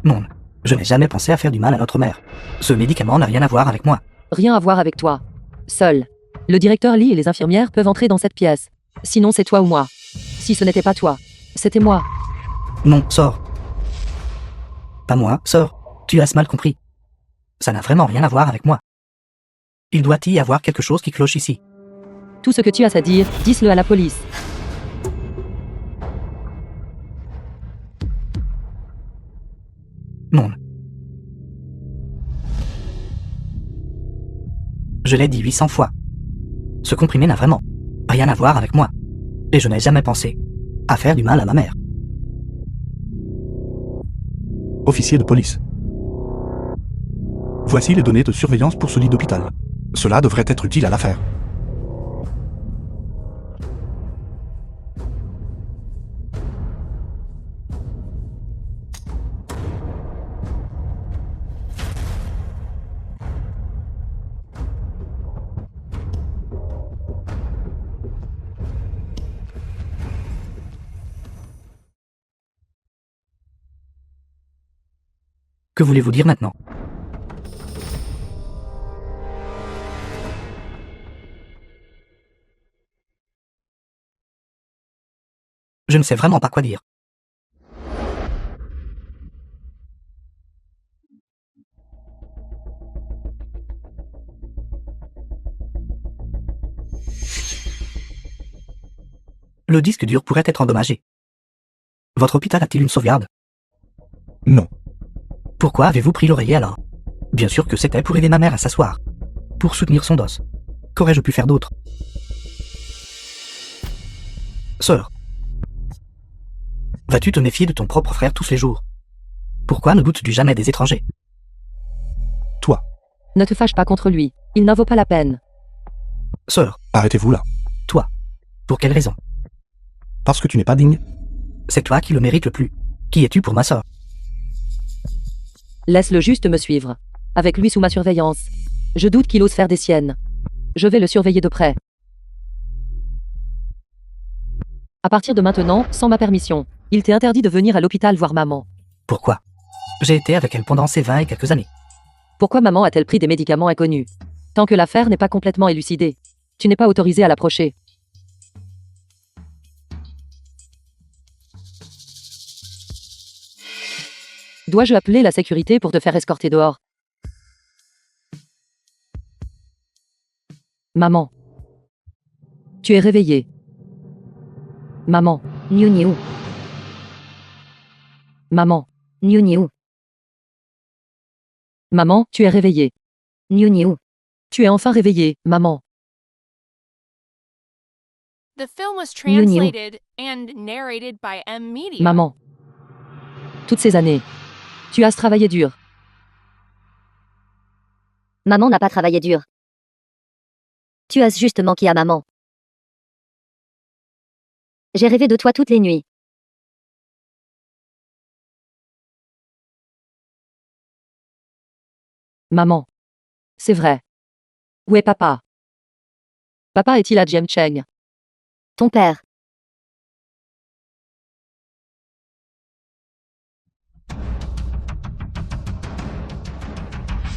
Non. Je n'ai jamais pensé à faire du mal à notre mère. Ce médicament n'a rien à voir avec moi. Rien à voir avec toi. Seul. Le directeur Lee et les infirmières peuvent entrer dans cette pièce. Sinon c'est toi ou moi. Si ce n'était pas toi, c'était moi. Non, sors. Pas moi, sors. Tu as mal compris. Ça n'a vraiment rien à voir avec moi. Il doit y avoir quelque chose qui cloche ici. Tout ce que tu as à dire, dis-le à la police. Non. Je l'ai dit 800 fois. Ce comprimé n'a vraiment rien à voir avec moi. Et je n'ai jamais pensé à faire du mal à ma mère. Officier de police. Voici les données de surveillance pour ce lit d'hôpital. Cela devrait être utile à l'affaire. Que voulez-vous dire maintenant? Je ne sais vraiment pas quoi dire. Le disque dur pourrait être endommagé. Votre hôpital a-t-il une sauvegarde? Non. Pourquoi avez-vous pris l'oreiller alors? Bien sûr que c'était pour aider ma mère à s'asseoir. Pour soutenir son dos. Qu'aurais-je pu faire d'autre? Sœur. Vas-tu te méfier de ton propre frère tous les jours? Pourquoi ne doutes-tu jamais des étrangers? Toi. Ne te fâche pas contre lui. Il n'en vaut pas la peine. Sœur, Arrêtez-vous là. toi. Pour quelle raison? Parce que tu n'es pas digne. C'est toi qui le mérites le plus. Qui es-tu pour ma sœur? Laisse-le juste me suivre. Avec lui sous ma surveillance. Je doute qu'il ose faire des siennes. Je vais le surveiller de près. À partir de maintenant, sans ma permission, il t'est interdit de venir à l'hôpital voir maman. Pourquoi? J'ai été avec elle pendant ces 20 et quelques années. Pourquoi maman a-t-elle pris des médicaments inconnus? Tant que l'affaire n'est pas complètement élucidée, tu n'es pas autorisé à l'approcher. Dois-je appeler la sécurité pour te faire escorter dehors? Maman. Tu es réveillée. Maman. Niou niou. Maman. Niou niou. Maman, tu es réveillée. Niou niou. Tu es enfin réveillée, maman. The film was Niou niou. translated and narrated by M Media. Maman. Toutes ces années. Tu as travaillé dur. Maman n'a pas travaillé dur. Tu as juste manqué à maman. J'ai rêvé de toi toutes les nuits. Maman. C'est vrai. Où est papa? Papa est-il à Jiem Cheng? Ton père.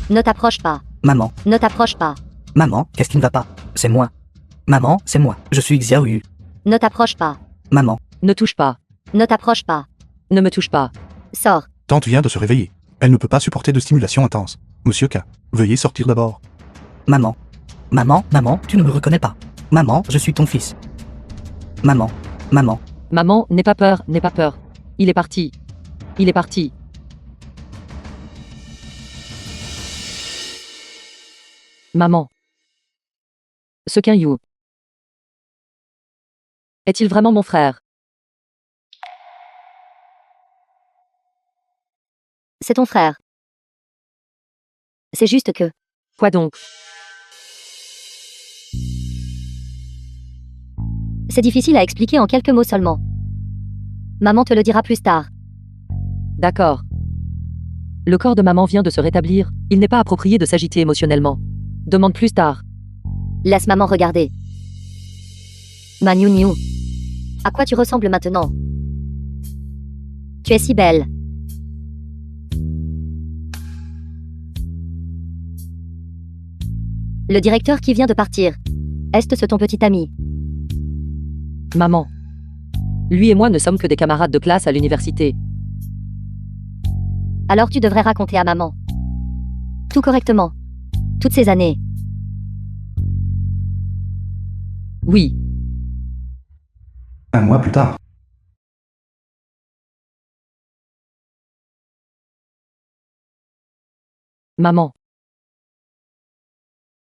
Ne t'approche pas. Maman, Ne t'approche pas. maman, qu'est-ce qui ne va pas? C'est moi. Maman, c'est moi. Je suis Xiaoyu. Ne t'approche pas. Maman, Ne touche pas. Ne t'approche pas. Ne me touche pas. Sors. Tante vient de se réveiller. Elle ne peut pas supporter de stimulation intense. Monsieur K, veuillez sortir d'abord. maman. Maman, tu ne me reconnais pas. Maman, je suis ton fils. Maman, maman, Maman, n'aie pas peur, n'aie pas peur. Il est parti. Il est parti. Maman. Ce Yu. Est-il vraiment mon frère? C'est ton frère. C'est juste que. Quoi donc? C'est difficile à expliquer en quelques mots seulement. Maman te le dira plus tard. D'accord. Le corps de maman vient de se rétablir, il n'est pas approprié de s'agiter émotionnellement. Demande plus tard. Laisse maman regarder. Ma Niu Niu. À quoi tu ressembles maintenant? Tu es si belle. Le directeur qui vient de partir. Est-ce ton petit ami? Maman. Lui et moi ne sommes que des camarades de classe à l'université. Alors tu devrais raconter à maman. Tout correctement. Toutes ces années. Oui. Un mois plus tard. Maman.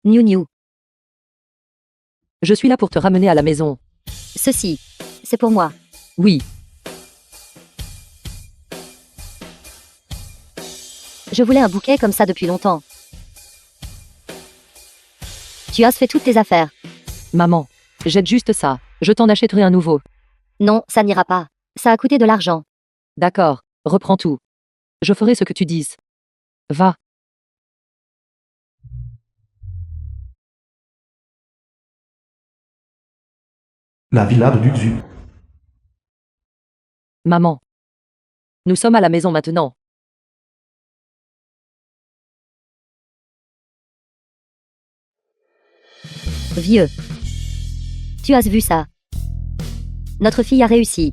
Niu Niu. Je suis là pour te ramener à la maison. Ceci. C'est pour moi. Oui. Je voulais un bouquet comme ça depuis longtemps. Tu as fait toutes tes affaires. Maman. Jette juste ça. Je t'en achèterai un nouveau. Non, ça n'ira pas. Ça a coûté de l'argent. D'accord. Reprends tout. Je ferai ce que tu dises. Va. La villa de Duxu. Maman. Nous sommes à la maison maintenant. Vieux. Tu as vu ça? Notre fille a réussi.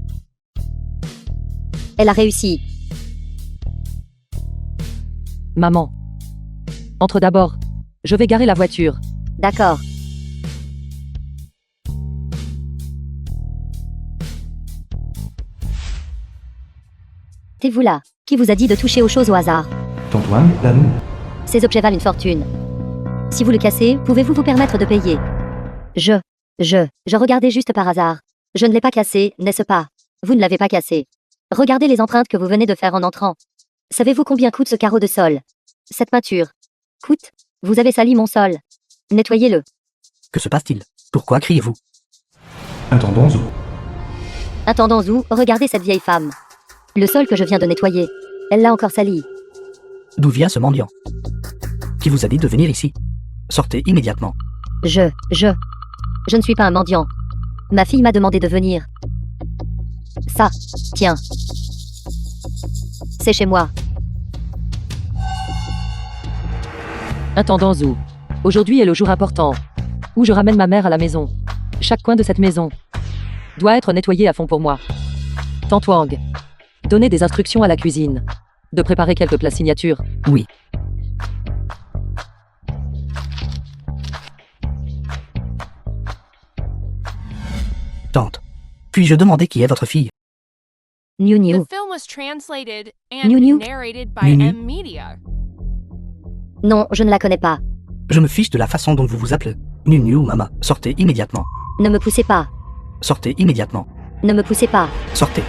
Elle a réussi. Maman. Entre d'abord. Je vais garer la voiture. D'accord. T'es-vous là? Qui vous a dit de toucher aux choses au hasard? Antoine, Lanou. Ces objets valent une fortune. Si vous le cassez, pouvez-vous vous permettre de payer? Je regardais juste par hasard. Je ne l'ai pas cassé, n'est-ce pas? Vous ne l'avez pas cassé. Regardez les empreintes que vous venez de faire en entrant. Savez-vous combien coûte ce carreau de sol? Cette peinture. Coûte? Vous avez sali mon sol. Nettoyez-le. Que se passe-t-il? Pourquoi criez-vous? Intendons où? Attendons où, regardez cette vieille femme. Le sol que je viens de nettoyer. Elle l'a encore sali. D'où vient ce mendiant? Qui vous a dit de venir ici? Sortez immédiatement. Je ne suis pas un mendiant. Ma fille m'a demandé de venir. Ça, tiens. C'est chez moi. Intendant Zhu. Aujourd'hui est le jour important. Où je ramène ma mère à la maison. Chaque coin de cette maison doit être nettoyé à fond pour moi. Tantwang. Donnez des instructions à la cuisine. De préparer quelques plats signatures. Oui. Tante. Puis-je demander qui est votre fille? Niu Niu. The film was translated and Niu Niu. narrated by Niu Niu. M Media. Non, je ne la connais pas. Je me fiche de la façon dont vous vous appelez. Niu Niu, maman. Sortez immédiatement. Ne me poussez pas. Sortez immédiatement. Ne me poussez pas. Sortez.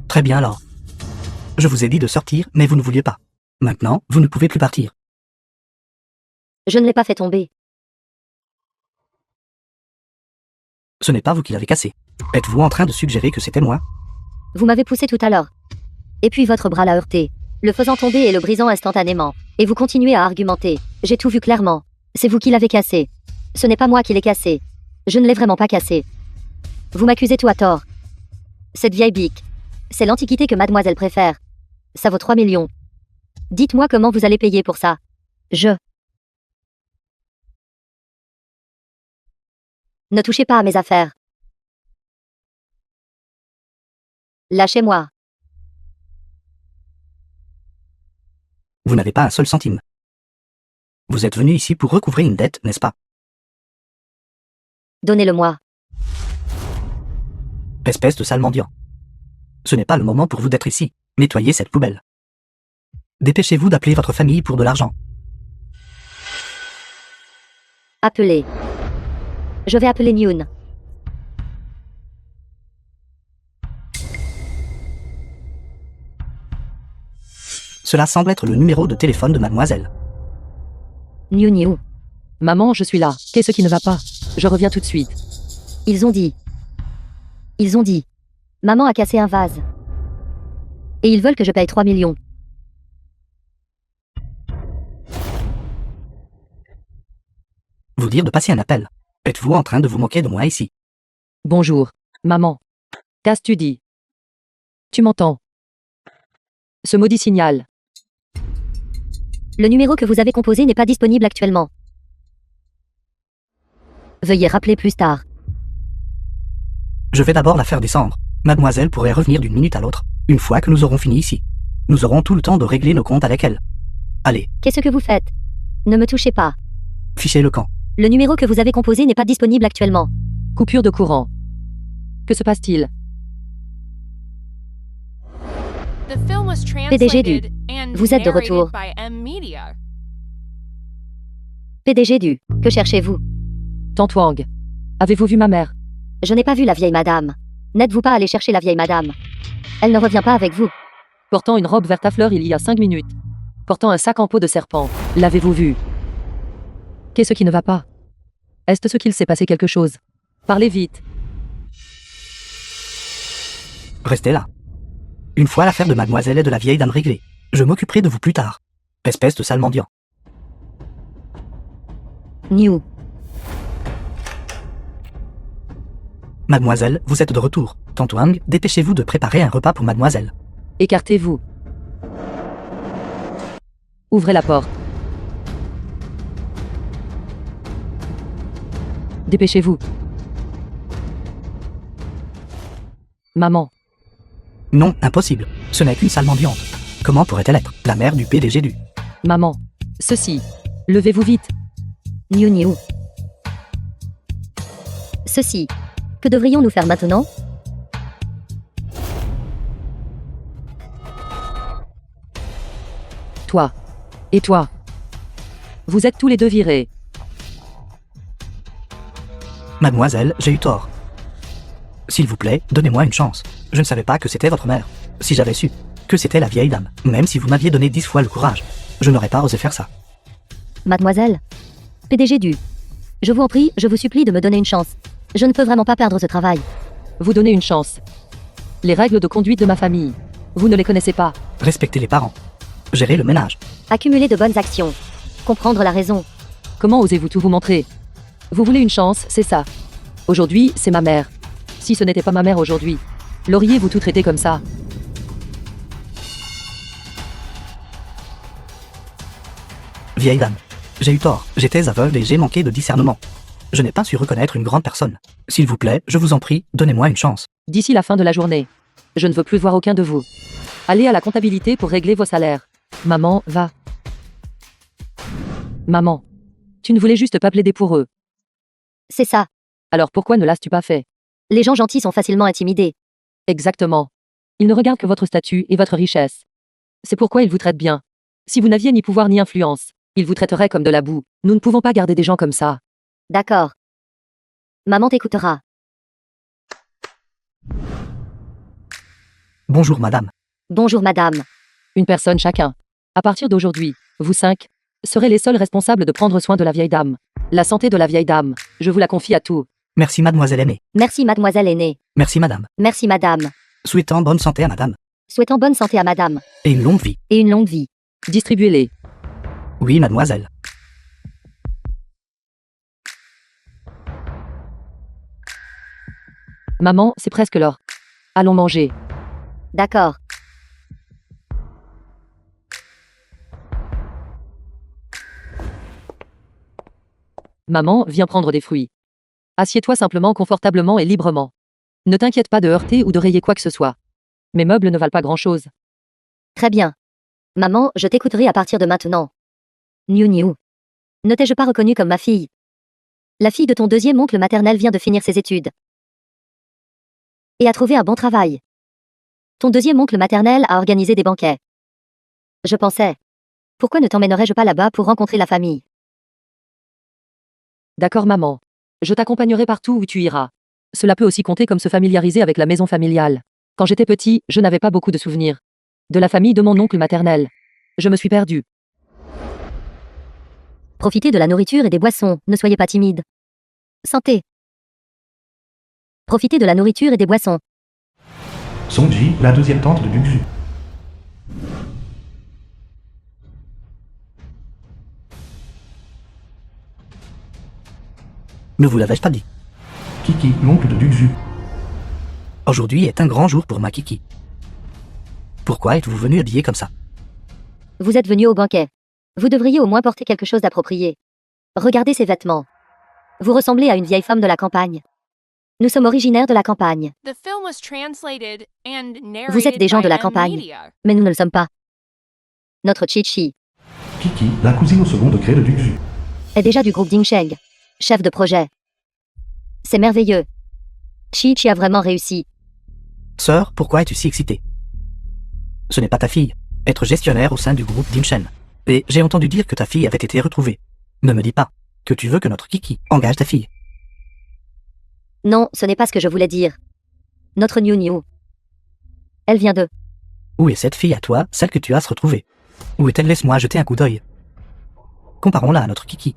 Très bien alors. Je vous ai dit de sortir, mais vous ne vouliez pas. Maintenant, vous ne pouvez plus partir. Je ne l'ai pas fait tomber. Ce n'est pas vous qui l'avez cassé. Êtes-vous en train de suggérer que c'était moi? Vous m'avez poussé tout à l'heure. Et puis votre bras l'a heurté, le faisant tomber et le brisant instantanément. Et vous continuez à argumenter. J'ai tout vu clairement. C'est vous qui l'avez cassé. Ce n'est pas moi qui l'ai cassé. Je ne l'ai vraiment pas cassé. Vous m'accusez tout à tort. Cette vieille bique. C'est l'antiquité que mademoiselle préfère. Ça vaut 3 millions. Dites-moi comment vous allez payer pour ça. Ne touchez pas à mes affaires. Lâchez-moi. Vous n'avez pas un seul centime. Vous êtes venu ici pour recouvrer une dette, n'est-ce pas? Donnez-le-moi. Espèce de sale mendiant. Ce n'est pas le moment pour vous d'être ici. Nettoyez cette poubelle. Dépêchez-vous d'appeler votre famille pour de l'argent. Appelez. Je vais appeler Nyun. Cela semble être le numéro de téléphone de mademoiselle. Niu Niu. Maman, je suis là. Qu'est-ce qui ne va pas? Je reviens tout de suite. Ils ont dit. Maman a cassé un vase. Et ils veulent que je paye 3 millions. Vous dire de passer un appel. Êtes-vous en train de vous moquer de moi ici? Bonjour, maman. Qu'as-tu tu dis? Tu m'entends? Ce maudit signal. Le numéro que vous avez composé n'est pas disponible actuellement. Veuillez rappeler plus tard. Je vais d'abord la faire descendre. Mademoiselle pourrait revenir d'une minute à l'autre, une fois que nous aurons fini ici. Nous aurons tout le temps de régler nos comptes avec elle. Allez, Qu'est-ce que vous faites? Ne me touchez pas. fichez le camp. Le numéro que vous avez composé n'est pas disponible actuellement. Coupure de courant. Que se passe-t-il? The film was PDG du. translated and Vous êtes de narrated retour. by M Media. PDG du. Que cherchez-vous? Tante Wang. Avez-vous vu ma mère? Je n'ai pas vu la vieille madame. N'êtes-vous pas allé chercher la vieille madame? Elle ne revient pas avec vous. Portant une robe verte à fleurs il y a 5 minutes. Portant un sac en peau de serpent. L'avez-vous vu? Qu'est-ce qui ne va pas? Est-ce ce qu'il s'est passé quelque chose? Parlez vite. Restez là. Une fois l'affaire de mademoiselle et de la vieille dame réglée, je m'occuperai de vous plus tard. Espèce de sale mendiant. New. Mademoiselle, vous êtes de retour. Tante Wang, dépêchez-vous de préparer un repas pour mademoiselle. Écartez-vous. Ouvrez la porte. Dépêchez-vous. Maman. Non, impossible. Ce n'est qu'une sale mendiante. Comment pourrait-elle être la mère du PDG du... Maman. Ceci. Levez-vous vite. New. Ceci. Que devrions-nous faire maintenant? Toi. Et toi. Vous êtes tous les deux virés. Mademoiselle, j'ai eu tort. S'il vous plaît, donnez-moi une chance. Je ne savais pas que c'était votre mère. Si j'avais su que c'était la vieille dame, même si vous m'aviez donné 10 fois le courage, je n'aurais pas osé faire ça. Mademoiselle. PDG du. Je vous en prie, je vous supplie de me donner une chance. Je ne peux vraiment pas perdre ce travail. Vous donnez une chance. Les règles de conduite de ma famille. Vous ne les connaissez pas. Respectez les parents. Gérez le ménage. Accumuler de bonnes actions. Comprendre la raison. Comment osez-vous tout vous montrer? Vous voulez une chance, c'est ça. Aujourd'hui, c'est ma mère. Si ce n'était pas ma mère aujourd'hui, l'auriez-vous tout traité comme ça? Vieille dame. J'ai eu tort. J'étais aveugle et j'ai manqué de discernement. Je n'ai pas su reconnaître une grande personne. S'il vous plaît, je vous en prie, donnez-moi une chance. D'ici la fin de la journée. Je ne veux plus voir aucun de vous. Allez à la comptabilité pour régler vos salaires. Maman, va. Maman. Tu ne voulais juste pas plaider pour eux. C'est ça. Alors pourquoi ne l'as-tu pas fait? Les gens gentils sont facilement intimidés. Exactement. Ils ne regardent que votre statut et votre richesse. C'est pourquoi ils vous traitent bien. Si vous n'aviez ni pouvoir ni influence, ils vous traiteraient comme de la boue. Nous ne pouvons pas garder des gens comme ça. D'accord. Maman t'écoutera. Bonjour madame. Bonjour madame. Une personne chacun. À partir d'aujourd'hui, vous 5 serez les seuls responsables de prendre soin de la vieille dame. La santé de la vieille dame, je vous la confie à tout. Merci mademoiselle aimée. Merci mademoiselle aînée. Merci madame. Merci madame. Souhaitant bonne santé à madame. Souhaitant bonne santé à madame. Et une longue vie. Et une longue vie. Distribuez-les. Oui mademoiselle. Maman, c'est presque l'heure. Allons manger. D'accord. Maman, viens prendre des fruits. Assieds-toi simplement, confortablement et librement. Ne t'inquiète pas de heurter ou de rayer quoi que ce soit. Mes meubles ne valent pas grand-chose. Très bien. Maman, je t'écouterai à partir de maintenant. New. Ne t'ai-je pas reconnue comme ma fille? La fille de ton deuxième oncle maternel vient de finir ses études. Et a trouvé un bon travail. Ton deuxième oncle maternel a organisé des banquets. Je pensais. Pourquoi ne t'emmènerais-je pas là-bas pour rencontrer la famille? D'accord maman. Je t'accompagnerai partout où tu iras. Cela peut aussi compter comme se familiariser avec la maison familiale. Quand j'étais petit, je n'avais pas beaucoup de souvenirs. De la famille de mon oncle maternel. Je me suis perdu. Profitez de la nourriture et des boissons, ne soyez pas timide. Santé. Profitez de la nourriture et des boissons. Songji, la deuxième tante de Duxu. Ne vous l'avais-je pas dit? Kiki, l'oncle de Duxu. Aujourd'hui est un grand jour pour ma Kiki. Pourquoi êtes-vous venu habillé comme ça? Vous êtes venu au banquet. Vous devriez au moins porter quelque chose d'approprié. Regardez ces vêtements. Vous ressemblez à une vieille femme de la campagne. Nous sommes originaires de la campagne, The film was translated and narrated Vous êtes des gens by de la M campagne. Media. mais nous ne le sommes pas. Notre Chi-Chi Kiki, la cousine au second degré de Duxu. est déjà du groupe Dingsheng, chef de projet. C'est merveilleux. Chi-Chi a vraiment réussi. Sœur, pourquoi es-tu si excitée? Ce n'est pas ta fille. Être gestionnaire au sein du groupe Dinshen. Et j'ai entendu dire que ta fille avait été retrouvée. Ne me dis pas que tu veux que notre Kiki engage ta fille. Non, ce n'est pas ce que je voulais dire. Notre Niu Niu. Elle vient de... Où est cette fille à toi, celle que tu as retrouvée? Où est-elle? Laisse-moi jeter un coup d'œil. Comparons-la à notre Kiki.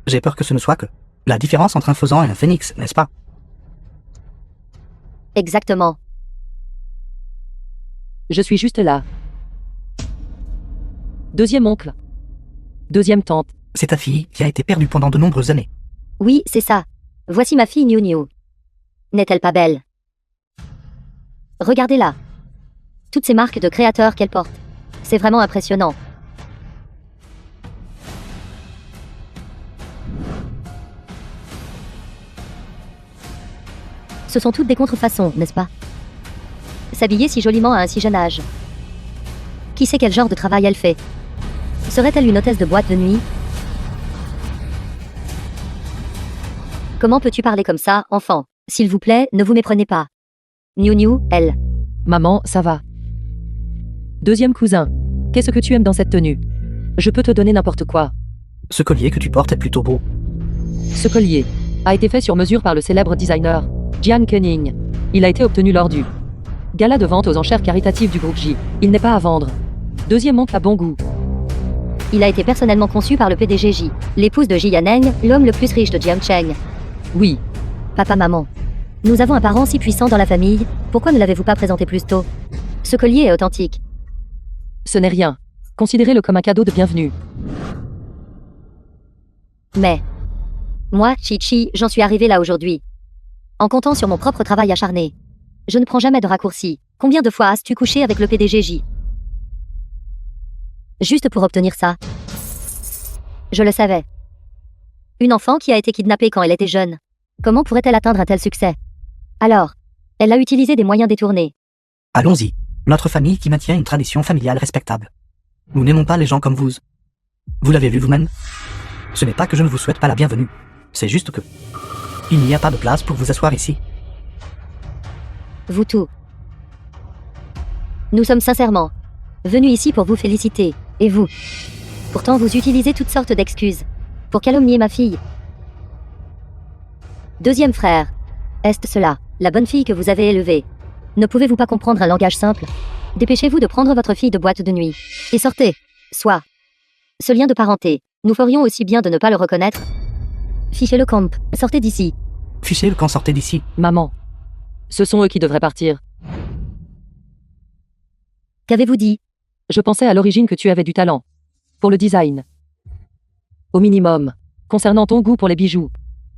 J'ai peur que ce ne soit que la différence entre un faisan et un phénix, n'est-ce pas? Exactement. Je suis juste là. Deuxième oncle. Deuxième tante. C'est ta fille qui a été perdue pendant de nombreuses années. Oui, c'est ça. Voici ma fille Niu Niu. N'est-elle pas belle? Regardez-la. Toutes ces marques de créateurs qu'elle porte. C'est vraiment impressionnant. Ce sont toutes des contrefaçons, n'est-ce pas? S'habiller si joliment à un si jeune âge. Qui sait quel genre de travail elle fait? Serait-elle une hôtesse de boîte de nuit? Comment peux-tu parler comme ça, enfant? S'il vous plaît, ne vous méprenez pas. Niu Niu, elle. Maman, ça va. Deuxième cousin. Qu'est-ce que tu aimes dans cette tenue? Je peux te donner n'importe quoi. Ce collier que tu portes est plutôt beau. Ce collier a été fait sur mesure par le célèbre designer Jian Kenning. Il a été obtenu lors du gala de vente aux enchères caritatives du groupe J. Il n'est pas à vendre. Deuxième oncle a bon goût. Il a été personnellement conçu par le PDG J, l'épouse de Ji Yaneng, l'homme le plus riche de Jiangcheng. Oui, Papa, maman. Nous avons un parent si puissant dans la famille, pourquoi ne l'avez-vous pas présenté plus tôt? Ce collier est authentique. ce n'est rien. Considérez-le comme un cadeau de bienvenue. Mais... moi, Chi-Chi, j'en suis arrivé là aujourd'hui. En comptant sur mon propre travail acharné. Je ne prends jamais de raccourcis. Combien de fois as-tu couché avec le PDG J? Juste pour obtenir ça. Je le savais. Une enfant qui a été kidnappée quand elle était jeune. Comment pourrait-elle atteindre un tel succès? Alors, elle a utilisé des moyens détournés. Allons-y. Notre famille qui maintient une tradition familiale respectable. Nous n'aimons pas les gens comme vous. Vous l'avez vu vous-même? Ce n'est pas que je ne vous souhaite pas la bienvenue. C'est juste que... il n'y a pas de place pour vous asseoir ici. Vous tous. Nous sommes sincèrement venus ici pour vous féliciter, et vous. Pourtant vous utilisez toutes sortes d'excuses pour calomnier ma fille. Deuxième frère. Est-ce cela, la bonne fille que vous avez élevée? Ne pouvez-vous pas comprendre un langage simple? Dépêchez-vous de prendre votre fille de boîte de nuit. Et sortez. Soit. Ce lien de parenté, nous ferions aussi bien de ne pas le reconnaître. Fichez le camp, sortez d'ici. Fichez le camp, sortez d'ici. Maman. Ce sont eux qui devraient partir. Qu'avez-vous dit? Je pensais à l'origine que tu avais du talent. Pour le design. Au minimum. Concernant ton goût pour les bijoux.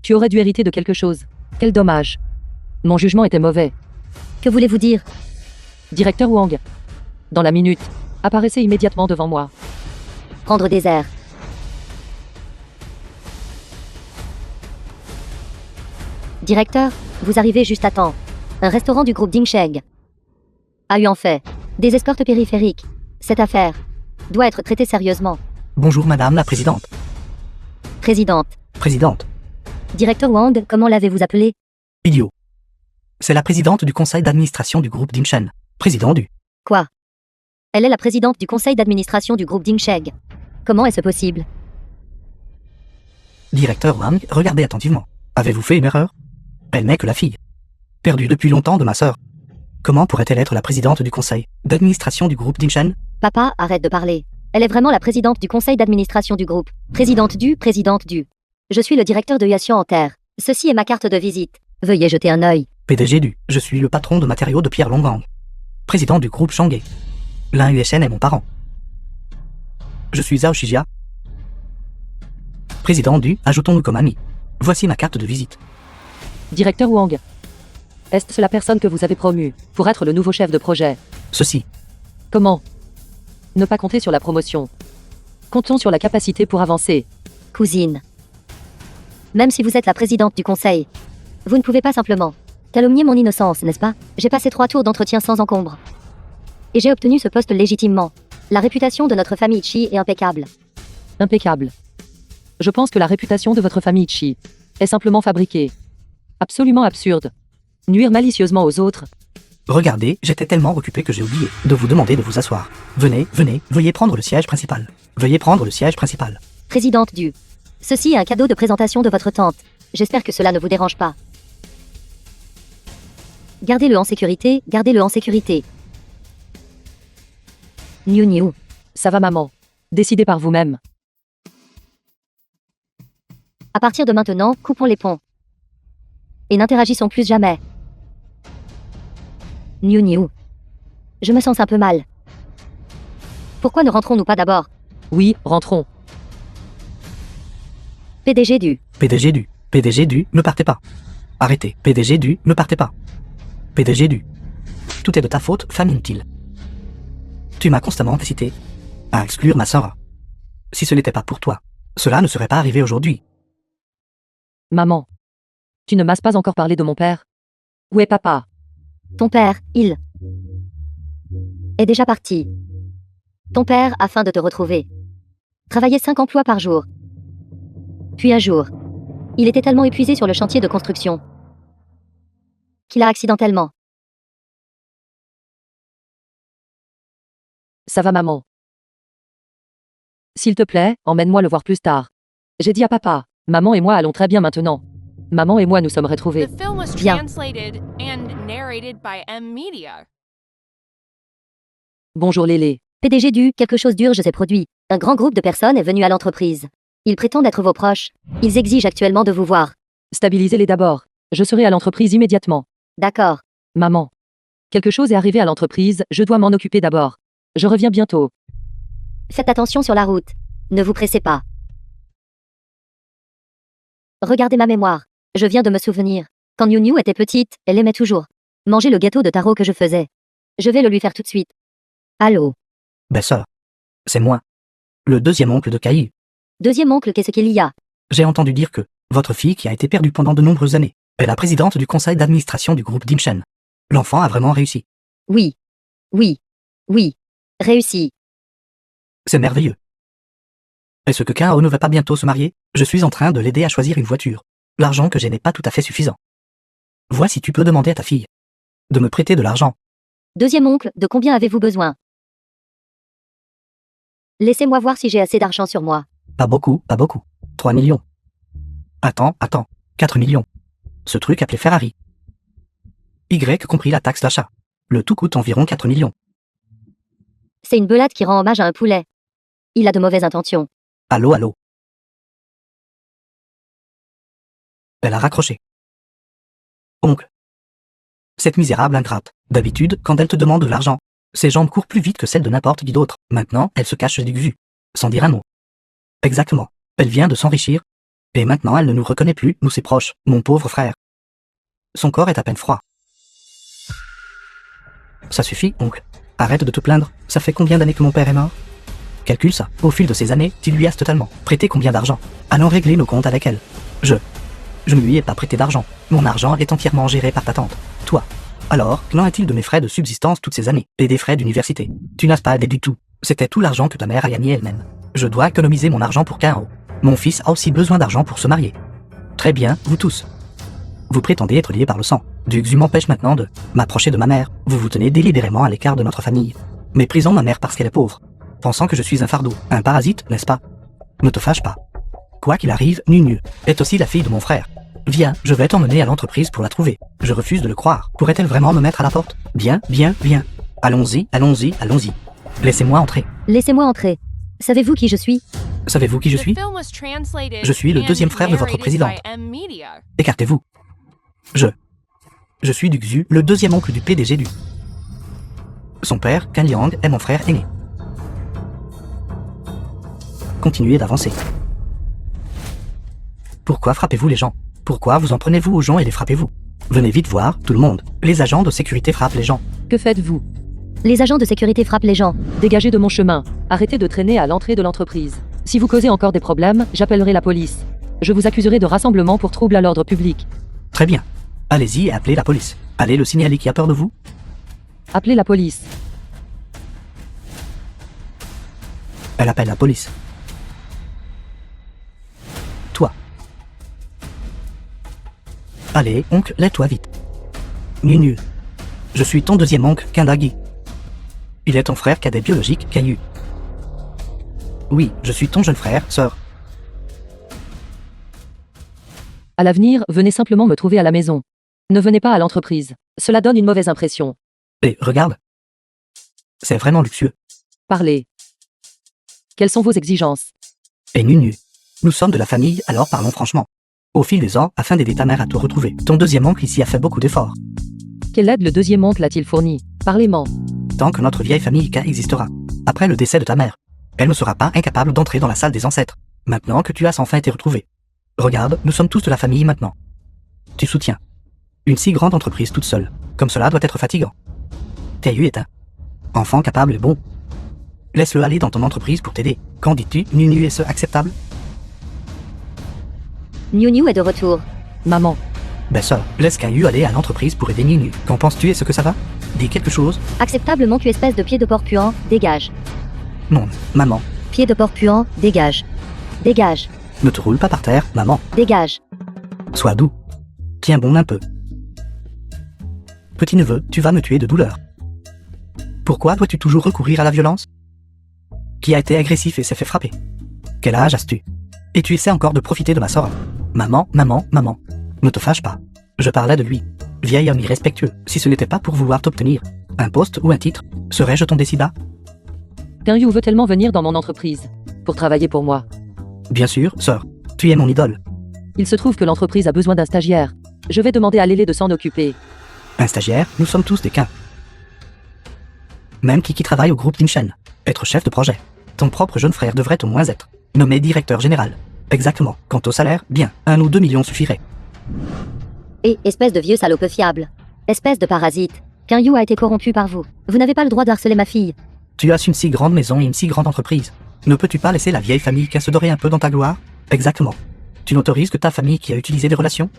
Tu aurais dû hériter de quelque chose. Quel dommage. Mon jugement était mauvais. Que voulez-vous dire? Directeur Wang. Dans la minute. Apparaissez immédiatement devant moi. Prendre des airs. Directeur, vous arrivez juste à temps. Un restaurant du groupe Dingsheng a eu en fait des escortes périphériques. Cette affaire doit être traitée sérieusement. Bonjour madame la présidente. Présidente. Présidente. Directeur Wang, comment l'avez-vous appelé? Idiot. C'est la présidente du conseil d'administration du groupe Dinshen. Président du... Quoi? Elle est la présidente du conseil d'administration du groupe Dingsheng. Comment est-ce possible? Directeur Wang, regardez attentivement. Avez-vous fait une erreur? Elle n'est que la fille. Perdue depuis longtemps de ma sœur. Comment pourrait-elle être la présidente du conseil d'administration du groupe Dinshen? Papa, arrête de parler. Elle est vraiment la présidente du conseil d'administration du groupe. Présidente du... Je suis le directeur de Yation en terre. Ceci est ma carte de visite. Veuillez jeter un œil. PDG du, je suis le patron de matériaux de Pierre Longgang. Président du groupe Shanghai. L'un USN est mon parent. Je suis Zhao Shijia. Président du, ajoutons-nous comme amis. Voici ma carte de visite. Directeur Wang. Est-ce la personne que vous avez promue pour être le nouveau chef de projet? Ceci. Comment? Ne pas compter sur la promotion. Comptons sur la capacité pour avancer. Cousine. Même si vous êtes la présidente du conseil, vous ne pouvez pas simplement calomnier mon innocence, n'est-ce pas? J'ai passé 3 tours d'entretien sans encombre. Et j'ai obtenu ce poste légitimement. La réputation de notre famille Chi est impeccable. Impeccable. Je pense que la réputation de votre famille Chi est simplement fabriquée. Absolument absurde. Nuire malicieusement aux autres. Regardez, j'étais tellement occupé que j'ai oublié de vous demander de vous asseoir. Venez, venez, veuillez prendre le siège principal. Veuillez prendre le siège principal. Présidente du. Ceci est un cadeau de présentation de votre tante. J'espère que cela ne vous dérange pas. Gardez-le en sécurité, gardez-le en sécurité. Niu Niu. Ça va maman. Décidez par vous-même. À partir de maintenant, coupons les ponts. Et n'interagissons plus jamais. Niu Niu. Je me sens un peu mal. Pourquoi ne rentrons-nous pas d'abord? Oui, rentrons. PDG du. PDG du, ne partez pas. Arrêtez, PDG du, ne partez pas. PDG du. Tout est de ta faute, femme inutile. Tu m'as constamment incité à exclure ma sœur. Si ce n'était pas pour toi, cela ne serait pas arrivé aujourd'hui. Maman. Tu ne m'as pas encore parlé de mon père? Où est papa? Ton père, il est déjà parti. Ton père, afin de te retrouver, travaillait 5 emplois par jour. Puis un jour, il était tellement épuisé sur le chantier de construction qu'il a accidentellement. Ça va maman. S'il te plaît, emmène-moi le voir plus tard. J'ai dit à papa. Maman et moi allons très bien maintenant. Maman et moi nous sommes retrouvés. The film was Bien. translated and narrated by M Media. Bonjour Lélé. PDG du, quelque chose d'urgent s'est produit. Un grand groupe de personnes est venu à l'entreprise. Ils prétendent être vos proches. Ils exigent actuellement de vous voir. Stabilisez-les d'abord. Je serai à l'entreprise immédiatement. D'accord. Maman. Quelque chose est arrivé à l'entreprise, je dois m'en occuper d'abord. Je reviens bientôt. Faites attention sur la route. Ne vous pressez pas. Regardez ma mémoire. Je viens de me souvenir. Quand Niu Niu était petite, elle aimait toujours manger le gâteau de taro que je faisais. Je vais le lui faire tout de suite. Allô? Belle-sœur. C'est moi. Le deuxième oncle de Caillou. Deuxième oncle, qu'est-ce qu'il y a? J'ai entendu dire que votre fille qui a été perdue pendant de nombreuses années est la présidente du conseil d'administration du groupe Dimshen. L'enfant a vraiment réussi. Oui. Oui. Oui. Réussi. C'est merveilleux. Est-ce que Kao ne va pas bientôt se marier? Je suis en train de l'aider à choisir une voiture. L'argent que j'ai n'est pas tout à fait suffisant. Vois si tu peux demander à ta fille de me prêter de l'argent. Deuxième oncle, de combien avez-vous besoin? Laissez-moi voir si j'ai assez d'argent sur moi. Pas beaucoup, pas beaucoup. 3 millions. Attends. 4 millions. Ce truc appelé Ferrari. Y compris la taxe d'achat. Le tout coûte environ 4 millions. C'est une belade qui rend hommage à un poulet. Il a de mauvaises intentions. Allô. Elle a raccroché. Oncle. Cette misérable ingrate. D'habitude, quand elle te demande de l'argent, ses jambes courent plus vite que celles de n'importe qui d'autre. Maintenant, elle se cache du Xu. Sans dire un mot. Exactement. Elle vient de s'enrichir. Et maintenant, elle ne nous reconnaît plus, nous ses proches, mon pauvre frère. Son corps est à peine froid. Ça suffit, oncle. Arrête de te plaindre. Ça fait combien d'années que mon père est mort? Calcule ça. Au fil de ces années, tu lui as totalement prêté combien d'argent? Allons régler nos comptes avec elle. Je ne lui ai pas prêté d'argent. Mon argent est entièrement géré par ta tante. Toi. Alors, qu'en est-il de mes frais de subsistance toutes ces années? Et des frais d'université? Tu n'as pas aidé du tout. C'était tout l'argent que ta mère a gagné elle-même. Je dois économiser mon argent pour Kao. Mon fils a aussi besoin d'argent pour se marier. Très bien, vous tous. Vous prétendez être liés par le sang. Du Xu m'empêche maintenant de m'approcher de ma mère. Vous vous tenez délibérément à l'écart de notre famille. Méprisant ma mère parce qu'elle est pauvre. Pensant que je suis un fardeau, un parasite, n'est-ce pas? Ne te fâche pas. Quoi qu'il arrive, Niu est aussi la fille de mon frère. Viens, je vais t'emmener à l'entreprise pour la trouver. Je refuse de le croire. Pourrait-elle vraiment me mettre à la porte? Bien. Allons-y. Laissez-moi entrer. Laissez-moi entrer. Savez-vous qui je suis? Savez-vous qui je suis? The film was translated Je suis le and deuxième frère de votre narrated présidente. by M Media. Écartez-vous. Je suis du Xu, le deuxième oncle du PDG du. Son père, Kan Liang, est mon frère aîné. Continuez d'avancer. Pourquoi frappez-vous les gens? Pourquoi vous en prenez-vous aux gens et les frappez-vous? Venez vite voir, tout le monde. Les agents de sécurité frappent les gens. Que faites-vous? Les agents de sécurité frappent les gens. Dégagez de mon chemin. Arrêtez de traîner à l'entrée de l'entreprise. Si vous causez encore des problèmes, j'appellerai la police. Je vous accuserai de rassemblement pour trouble à l'ordre public. Très bien. Allez-y et appelez la police. Allez le signaler qui a peur de vous. Appelez la police. Elle appelle la police. Toi. Allez, oncle, lève-toi vite. Nunu. Je suis ton deuxième oncle, Kindagi. Il est ton frère cadet biologique, Caillou. Oui, je suis ton jeune frère, sœur. À l'avenir, venez simplement me trouver à la maison. Ne venez pas à l'entreprise. Cela donne une mauvaise impression. Et regarde. C'est vraiment luxueux. Parlez. Quelles sont vos exigences? Et Nunu. Nous sommes de la famille, alors parlons franchement. Au fil des ans, afin d'aider ta mère à te retrouver, ton deuxième oncle ici a fait beaucoup d'efforts. Quelle aide le deuxième oncle a-t-il fourni? Parlez-moi. Tant que notre vieille famille K existera. Après le décès de ta mère, elle ne sera pas incapable d'entrer dans la salle des ancêtres. Maintenant que tu as enfin été retrouvé. Regarde, nous sommes tous de la famille maintenant. Tu soutiens. Une si grande entreprise toute seule, comme cela doit être fatigant. Tayu est un enfant capable et bon. Laisse-le aller dans ton entreprise pour t'aider. Qu'en dis-tu, Nunu, est-ce acceptable? Niu est de retour. Maman. Ben sœur, laisse Caillou aller à l'entreprise pour aider Nunu. Qu'en penses-tu et ce que ça va? Dis quelque chose? Acceptablement, tu espèce de pied de porc puant, dégage. Non, maman. Pied de porc puant, dégage. Dégage. Ne te roule pas par terre, maman. Dégage. Sois doux. Tiens bon un peu. Petit neveu, tu vas me tuer de douleur. Pourquoi dois-tu toujours recourir à la violence? Qui a été agressif et s'est fait frapper? Quel âge as-tu? Et tu essaies encore de profiter de ma sœur? Maman, maman, maman. Ne te fâche pas. Je parlais de lui. Vieil homme irrespectueux. Si ce n'était pas pour vouloir t'obtenir un poste ou un titre, serais-je tombé si bas? Kinyu veut tellement venir dans mon entreprise. Pour travailler pour moi. Bien sûr, sœur. Tu es mon idole. Il se trouve que l'entreprise a besoin d'un stagiaire. Je vais demander à Lélé de s'en occuper. Un stagiaire, nous sommes tous des quins. Même qui travaille au groupe Tinshen. Être chef de projet. Ton propre jeune frère devrait au moins être nommé directeur général. Exactement. Quant au salaire, bien, 1 ou 2 millions suffirait. Et, espèce de vieux salaud peu fiable. Espèce de parasite. Kinyu a été corrompu par vous. Vous n'avez pas le droit de harceler ma fille. Tu as une si grande maison et une si grande entreprise. Ne peux-tu pas laisser la vieille famille qu'à se dorer un peu dans ta gloire? Exactement. Tu n'autorises que ta famille qui a utilisé des relations?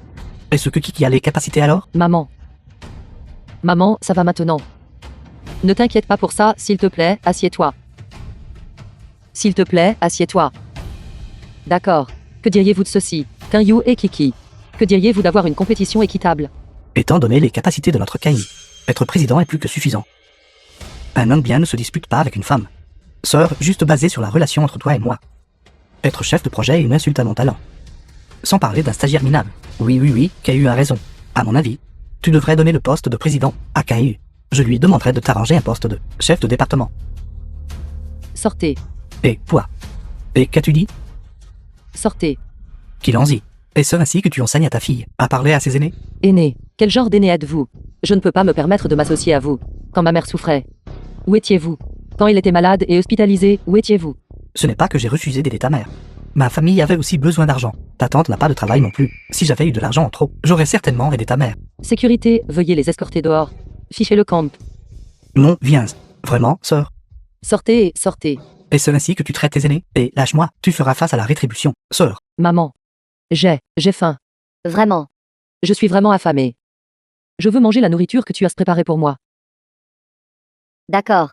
Est-ce que qui a les capacités alors? Maman. Maman, ça va maintenant. Ne t'inquiète pas pour ça, s'il te plaît, assieds-toi. S'il te plaît, assieds-toi. D'accord. Que diriez-vous de ceci, Kinyu et Kiki? Que diriez-vous d'avoir une compétition équitable? Étant donné les capacités de notre Kai, être président est plus que suffisant. Un homme bien ne se dispute pas avec une femme. Sœur, juste basée sur la relation entre toi et moi. Être chef de projet est une insulte à mon talent. Sans parler d'un stagiaire minable. Oui, Kai a raison. À mon avis, tu devrais donner le poste de président à Kai. Je lui demanderai de t'arranger un poste de chef de département. Sortez. Et quoi? Et qu'as-tu dit? Sortez. Qu'il en dit. Est-ce ainsi que tu enseignes à ta fille à parler à ses aînés? Aîné. Quel genre d'aîné êtes-vous? Je ne peux pas me permettre de m'associer à vous. Quand ma mère souffrait. Où étiez-vous? Quand il était malade et hospitalisé, où étiez-vous? Ce n'est pas que j'ai refusé d'aider ta mère. Ma famille avait aussi besoin d'argent. Ta tante n'a pas de travail non plus. Si j'avais eu de l'argent en trop, j'aurais certainement aidé ta mère. Sécurité, veuillez les escorter dehors. Fichez le camp. Non, viens. Vraiment, sœur? Sortez, sortez. Est-ce ainsi que tu traites tes aînés? Et lâche-moi, tu feras face à la rétribution, sœur. Maman. J'ai faim. Vraiment. Je suis vraiment affamée. Je veux manger la nourriture que tu as préparée pour moi. D'accord.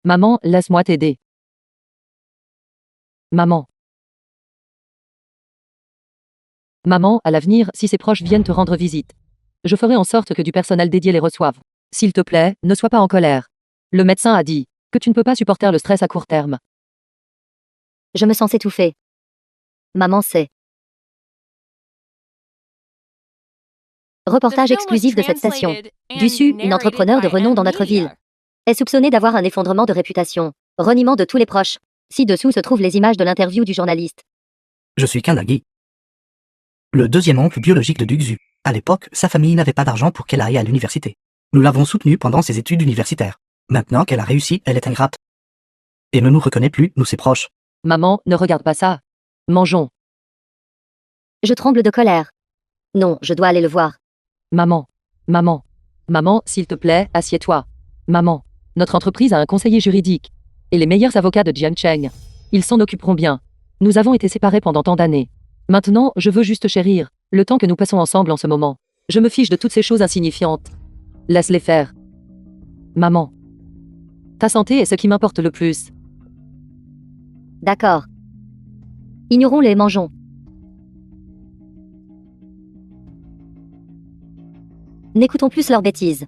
Maman, laisse-moi t'aider. Maman. Maman, à l'avenir, si ses proches viennent te rendre visite, je ferai en sorte que du personnel dédié les reçoive. S'il te plaît, ne sois pas en colère. Le médecin a dit que tu ne peux pas supporter le stress à court terme. Je me sens étouffée. Maman sait. Reportage exclusif de cette station. Dusu, une entrepreneur de renom dans notre ville, est soupçonnée d'avoir un effondrement de réputation. Reniement de tous les proches. Ci-dessous se trouvent les images de l'interview du journaliste. Je suis Kindagi. Le deuxième oncle biologique de Duxu. À l'époque, sa famille n'avait pas d'argent pour qu'elle aille à l'université. Nous l'avons soutenue pendant ses études universitaires. Maintenant qu'elle a réussi, elle est ingrate. Et ne nous reconnaît plus, nous ses proches. Maman, ne regarde pas ça. Mangeons. Je tremble de colère. Non, je dois aller le voir. Maman. Maman. Maman, s'il te plaît, assieds-toi. Maman. Notre entreprise a un conseiller juridique. Et les meilleurs avocats de Jiangcheng. Ils s'en occuperont bien. Nous avons été séparés pendant tant d'années. Maintenant, je veux juste chérir le temps que nous passons ensemble en ce moment. Je me fiche de toutes ces choses insignifiantes. Laisse-les faire. Maman. Ta santé est ce qui m'importe le plus. D'accord. Ignorons-les et mangeons. N'écoutons plus leurs bêtises.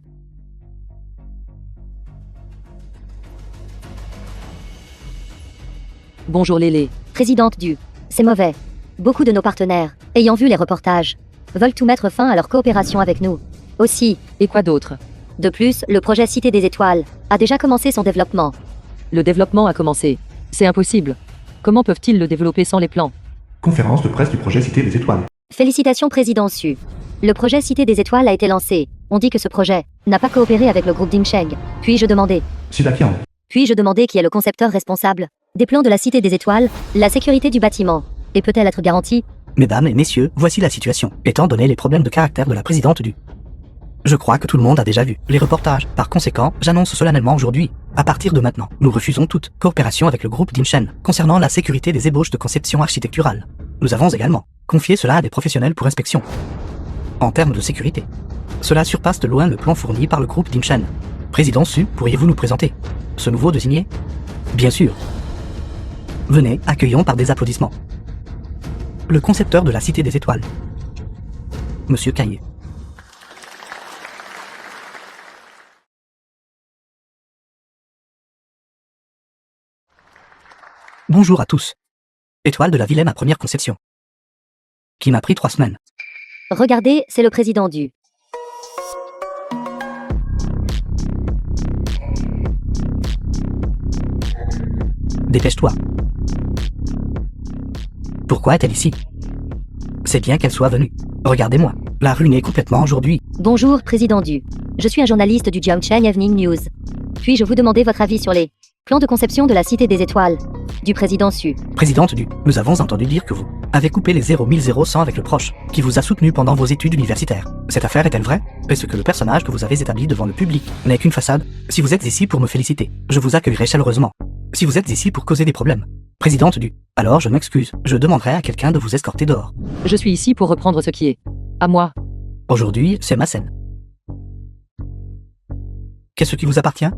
Bonjour Lélé. Présidente du. C'est mauvais. Beaucoup de nos partenaires, ayant vu les reportages, veulent tout mettre fin à leur coopération avec nous. Aussi, Et quoi d'autre? de plus, le projet Cité des Étoiles a déjà commencé son développement. Le développement a commencé. C'est impossible. Comment peuvent-ils le développer sans les plans? Conférence de presse du projet Cité des Étoiles. Félicitations Président Su. Le projet Cité des Étoiles a été lancé. On dit que ce projet n'a pas coopéré avec le groupe Dingsheng. Puis-je demander qui est le concepteur responsable des plans de la Cité des Étoiles, la sécurité du bâtiment, et peut-elle être garantie? Mesdames et messieurs, voici la situation, étant donné les problèmes de caractère de la présidente du. Je crois que tout le monde a déjà vu les reportages. Par conséquent, j'annonce solennellement aujourd'hui, à partir de maintenant, nous refusons toute coopération avec le groupe Dingshen concernant la sécurité des ébauches de conception architecturale. Nous avons également confié cela à des professionnels pour inspection. En termes de sécurité, cela surpasse de loin le plan fourni par le groupe Dingshen. Président Su, pourriez-vous nous présenter ce nouveau désigné? Bien sûr. Venez, accueillons par des applaudissements le concepteur de la Cité des Étoiles, Monsieur Caillé. Bonjour à tous. Étoile de la Vilaine à première conception. Qui m'a pris 3 semaines. Regardez, c'est le président du. Dépêche-toi. Pourquoi est-elle ici? C'est bien qu'elle soit venue. Regardez-moi, la rue est complètement aujourd'hui. Bonjour, président du. Je suis un journaliste du Jiangcheng Evening News. Puis-je vous demander votre avis sur les plans de conception de la Cité des Étoiles du président Su? Présidente du, nous avons entendu dire que vous avez coupé les 00100 avec le proche, qui vous a soutenu pendant vos études universitaires. Cette affaire est-elle vraie? Est-ce que le personnage que vous avez établi devant le public n'est qu'une façade? Si vous êtes ici pour me féliciter, je vous accueillerai chaleureusement. Si vous êtes ici pour causer des problèmes, présidente du, alors je m'excuse, je demanderai à quelqu'un de vous escorter dehors. Je suis ici pour reprendre ce qui est à moi. Aujourd'hui, c'est ma scène. Qu'est-ce qui vous appartient?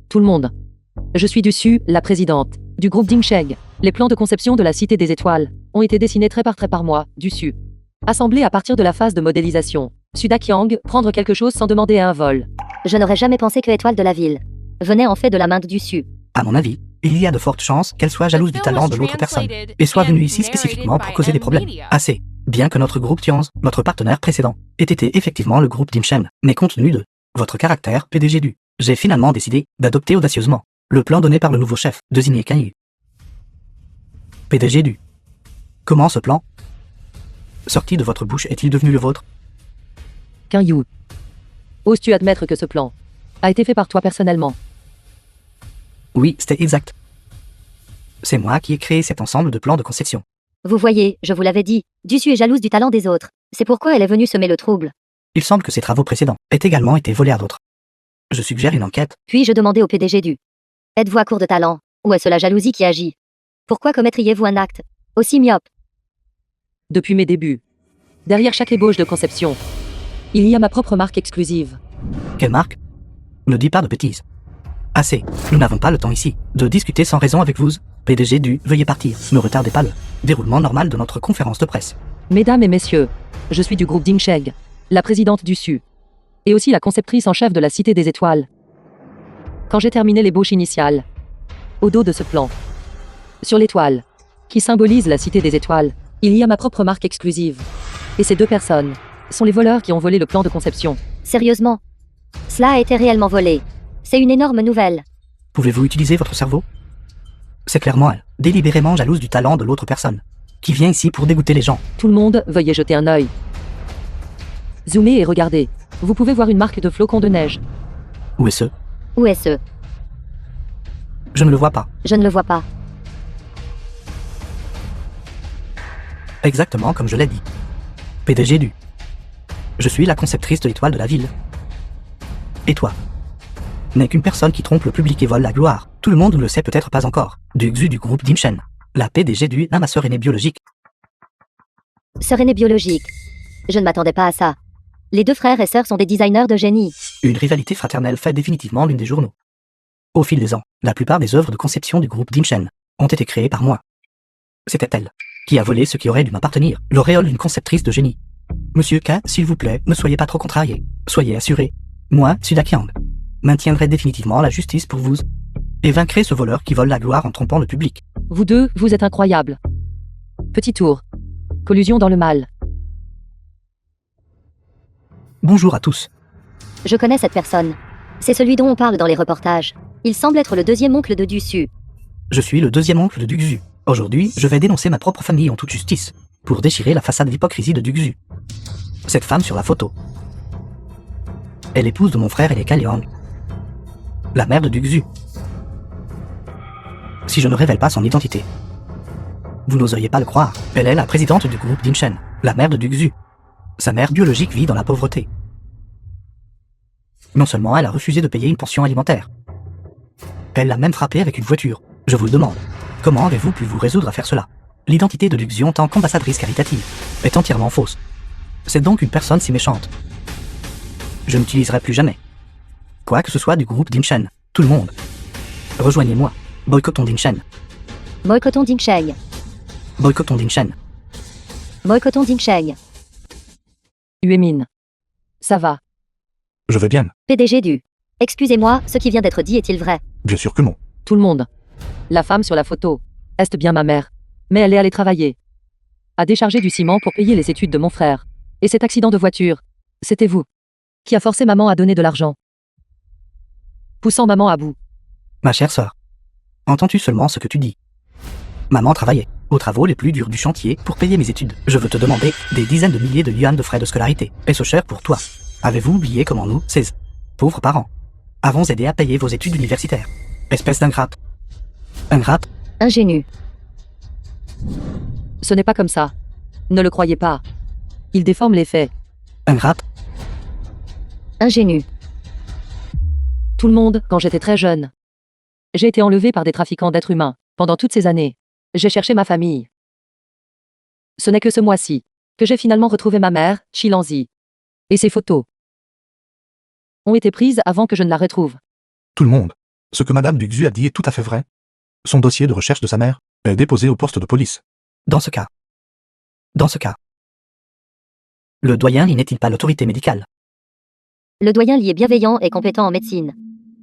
Tout le monde. Je suis du Su, la présidente du groupe Dingsheng. Les plans de conception de la Cité des Étoiles ont été dessinés trait par moi, du Su. Assemblés à partir de la phase de modélisation. Sudakyang, prendre quelque chose sans demander à un vol. Je n'aurais jamais pensé que Étoile de la Ville venait en fait de la main du Su. À mon avis, il y a de fortes chances qu'elle soit jalouse du talent de l'autre personne et soit venue ici spécifiquement pour causer des problèmes. Assez. Bien que notre groupe Tianz, notre partenaire précédent, ait été effectivement le groupe Dingshen, mais compte tenu de votre caractère PDG du, j'ai finalement décidé d'adopter audacieusement le plan donné par le nouveau chef, désigné Caillé. PDG du. Comment ce plan, sorti de votre bouche, est-il devenu le vôtre? Qu'un You. Oses-tu admettre que ce plan a été fait par toi personnellement? Oui, c'était exact. C'est moi qui ai créé cet ensemble de plans de conception. Vous voyez, je vous l'avais dit, Dusu est jalouse du talent des autres. C'est pourquoi elle est venue semer le trouble. Il semble que ses travaux précédents aient également été volés à d'autres. Je suggère une enquête. Puis-je demander au PDG du. Êtes-vous à court de talent, ou est-ce la jalousie qui agit? Pourquoi commettriez-vous un acte aussi myope? Depuis mes débuts, derrière chaque ébauche de conception, il y a ma propre marque exclusive. Quelle marque? Ne dis pas de bêtises. Assez. Nous n'avons pas le temps ici de discuter sans raison avec vous. PDG du, veuillez partir. Ne retardez pas le déroulement normal de notre conférence de presse. Mesdames et messieurs, je suis du groupe Dingsheng, la présidente du Su, et aussi la conceptrice en chef de la Cité des Étoiles. Quand j'ai terminé l'ébauche initiale, au dos de ce plan, sur l'étoile, qui symbolise la Cité des Étoiles, il y a ma propre marque exclusive. Et ces 2 personnes sont les voleurs qui ont volé le plan de conception. Sérieusement? Cela a été réellement volé. C'est une énorme nouvelle. Pouvez-vous utiliser votre cerveau? C'est clairement elle, délibérément jalouse du talent de l'autre personne. qui vient ici pour dégoûter les gens. Tout le monde, veuillez jeter un œil. Zoomez et regardez. Vous pouvez voir une marque de flocons de neige. Où est-ce? Où est-ce? Je ne le vois pas. Je ne le vois pas. Exactement comme je l'ai dit. PDG du. Je suis la conceptrice de l'étoile de la ville. Et toi? N'est qu'une personne qui trompe le public et vole la gloire. Tout le monde ne le sait peut-être pas encore. Du Xu du groupe Dimshen. La PDG du ma sœur aînée biologique. Sœur aînée biologique. Je ne m'attendais pas à ça. Les deux frères et sœurs sont des designers de génie. Une rivalité fraternelle fait définitivement l'une des journaux. Au fil des ans, la plupart des œuvres de conception du groupe Dimshen ont été créées par moi. C'était elle qui a volé ce qui aurait dû m'appartenir, l'auréole d'une conceptrice de génie. Monsieur K, s'il vous plaît, ne soyez pas trop contrarié. Soyez assuré. Moi, Sudakyang, maintiendrai définitivement la justice pour vous et vaincrai ce voleur qui vole la gloire en trompant le public. Vous deux, vous êtes incroyables. Petit tour. Collusion dans le mal. Bonjour à tous. Je connais cette personne. C'est celui dont on parle dans les reportages. Il semble être le deuxième oncle de Dusu. Je suis le deuxième oncle de Duxu. Aujourd'hui, je vais dénoncer ma propre famille en toute justice, pour déchirer la façade d'hypocrisie de Duxu. Cette femme sur la photo est l'épouse de mon frère Eleka Leong, la mère de Duxu. Si je ne révèle pas son identité, vous n'oseriez pas le croire. Elle est la présidente du groupe Dimshen, la mère de Duxu. Sa mère biologique vit dans la pauvreté. Non seulement elle a refusé de payer une pension alimentaire, elle l'a même frappé avec une voiture. Je vous le demande, comment avez-vous pu vous résoudre à faire cela? L'identité de Duxu en tant qu'ambassadrice caritative est entièrement fausse. C'est donc une personne si méchante. Je n'utiliserai plus jamais quoi que ce soit du groupe Dimshen. Tout le monde, rejoignez-moi. Boycottons Dimshen. Boycottons Dingsheng. Boycottons Dimshen. Boycottons Dingsheng. Uemin. Ça va. Je vais bien. PDG du. Excusez-moi, ce qui vient d'être dit est-il vrai? Bien sûr que non. Tout le monde. La femme sur la photo. Est bien ma mère. Mais elle est allée travailler. A déchargé du ciment pour payer les études de mon frère. Et cet accident de voiture. C'était vous. Qui a forcé maman à donner de l'argent. Poussant maman à bout. Ma chère sœur, entends-tu seulement ce que tu dis? Maman travaillait aux travaux les plus durs du chantier pour payer mes études. Je veux te demander des dizaines de milliers de yuan de frais de scolarité. Est-ce cher pour toi? Avez-vous oublié comment nous, ces pauvres parents, avons aidé à payer vos études universitaires? Espèce d'ingrate. Ingrate? Ingénu. Ce n'est pas comme ça. Ne le croyez pas. Il déforme les faits. Ingrate? Ingénu. Tout le monde, quand j'étais très jeune. J'ai été enlevée par des trafiquants d'êtres humains. Pendant toutes ces années, j'ai cherché ma famille. Ce n'est que ce mois-ci que j'ai finalement retrouvé ma mère, Chilanzi. Et ses photos ont été prises avant que je ne la retrouve. Tout le monde. Ce que Madame Duxu a dit est tout à fait vrai. Son dossier de recherche de sa mère est déposé au poste de police. Dans ce cas, le doyen Li n'est-il pas l'autorité médicale? Le doyen Li est bienveillant et compétent en médecine.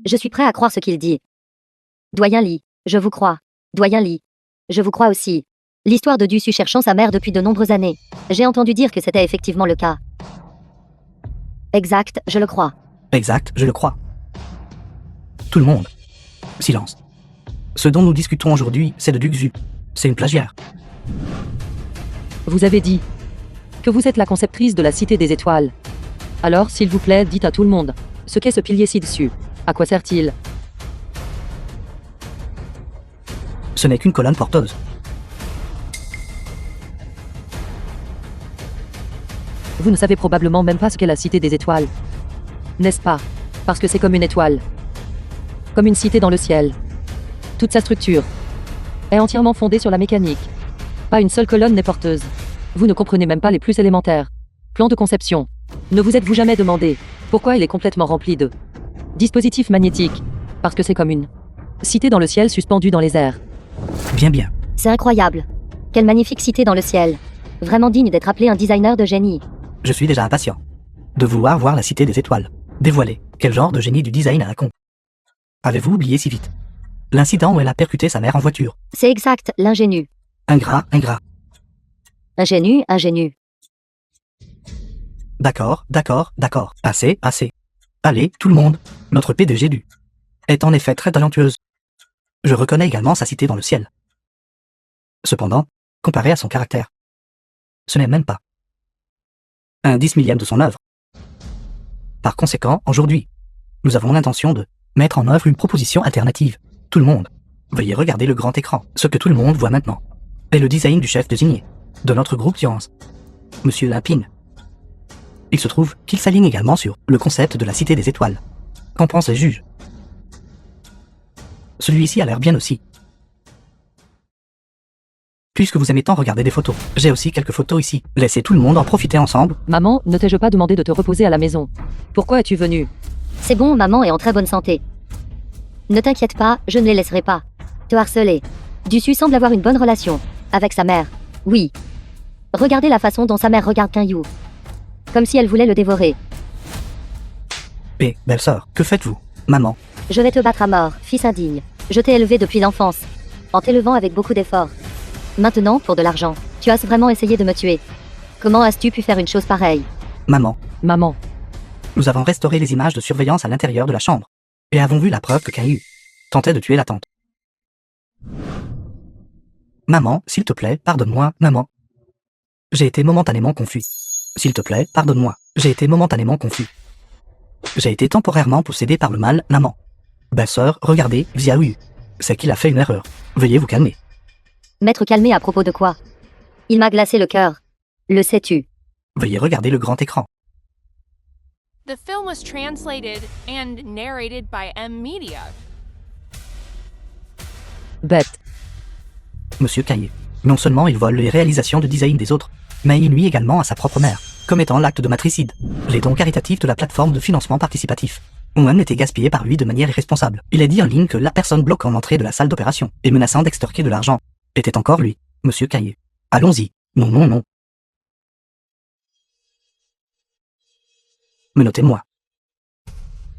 Je suis prêt à croire ce qu'il dit. Doyen Li, je vous crois. Doyen Li, je vous crois aussi. L'histoire de Dusu cherchant sa mère depuis de nombreuses années. J'ai entendu dire que c'était effectivement le cas. Exact, je le crois. Exact, je le crois. Tout le monde. Silence. Ce dont nous discutons aujourd'hui, c'est de Duxu. C'est une plagiaire. Vous avez dit que vous êtes la conceptrice de la Cité des Étoiles. Alors, s'il vous plaît, dites à tout le monde ce qu'est ce pilier ci-dessus. À quoi sert-il? Ce n'est qu'une colonne porteuse. Vous ne savez probablement même pas ce qu'est la Cité des Étoiles. N'est-ce pas? Parce que c'est comme une étoile. Comme une cité dans le ciel. Toute sa structure est entièrement fondée sur la mécanique. Pas une seule colonne n'est porteuse. Vous ne comprenez même pas les plus élémentaires. Plan de conception. Ne vous êtes-vous jamais demandé pourquoi il est complètement rempli de dispositifs magnétiques? Parce que c'est comme une cité dans le ciel suspendue dans les airs. Bien, bien. C'est incroyable. Quelle magnifique cité dans le ciel. Vraiment digne d'être appelé un designer de génie. Je suis déjà impatient de vouloir voir la Cité des Étoiles. Dévoiler quel genre de génie du design à la con. Avez-vous oublié si vite l'incident où elle a percuté sa mère en voiture? C'est exact, l'ingénu. Ingrat, ingrat. Ingénu, ingénu. D'accord, d'accord, d'accord. Assez, assez. Allez, tout le monde. Notre PDG du est en effet très talentueuse. Je reconnais également sa cité dans le ciel. Cependant, comparé à son caractère. Ce n'est même pas un 10 millième de son œuvre. Par conséquent, aujourd'hui, nous avons l'intention de mettre en œuvre une proposition alternative. Tout le monde, veuillez regarder le grand écran. Ce que tout le monde voit maintenant est le design du chef désigné de notre groupe d'urgence, Monsieur Lapine. Il se trouve qu'il s'aligne également sur le concept de la cité des étoiles. Qu'en pensent les juges? Celui-ci a l'air bien aussi. Puisque vous aimez tant regarder des photos, j'ai aussi quelques photos ici. Laissez tout le monde en profiter ensemble. Maman, ne t'ai-je pas demandé de te reposer à la maison? Pourquoi es-tu venue? C'est bon, maman est en très bonne santé. Ne t'inquiète pas, je ne les laisserai pas te harceler. Dusu semble avoir une bonne relation avec sa mère. Oui. Regardez la façon dont sa mère regarde Kinyu. Comme si elle voulait le dévorer. Belle-sœur, que faites-vous, maman? Je vais te battre à mort, fils indigne. Je t'ai élevé depuis l'enfance, en t'élevant avec beaucoup d'efforts. Maintenant, pour de l'argent, tu as vraiment essayé de me tuer. Comment as-tu pu faire une chose pareille? Maman, Maman, nous avons restauré les images de surveillance à l'intérieur de la chambre, et avons vu la preuve que Kinyu tentait de tuer la tante. Maman, s'il te plaît, pardonne-moi, maman. J'ai été momentanément confus. S'il te plaît, pardonne-moi. J'ai été momentanément confus. J'ai été temporairement possédé par le mal, maman. Belle-sœur, regardez, Xiaoyu. C'est qu'il a fait une erreur. Veuillez vous calmer. M'être calmé à propos de quoi? Il m'a glacé le cœur. Le sais-tu? Veuillez regarder le grand écran. The film was translated and narrated by M Media. bête. Monsieur Caillé. Non seulement il vole les réalisations de design des autres, mais il nuit également à sa propre mère, commettant l'acte de matricide. Les dons caritatifs de la plateforme de financement participatif ont même été gaspillés par lui de manière irresponsable. Il est dit en ligne que la personne bloquant l'entrée de la salle d'opération et menaçant d'extorquer de l'argent était encore lui, Monsieur Caillé. Allons-y. Non, non, non. Menottez-moi.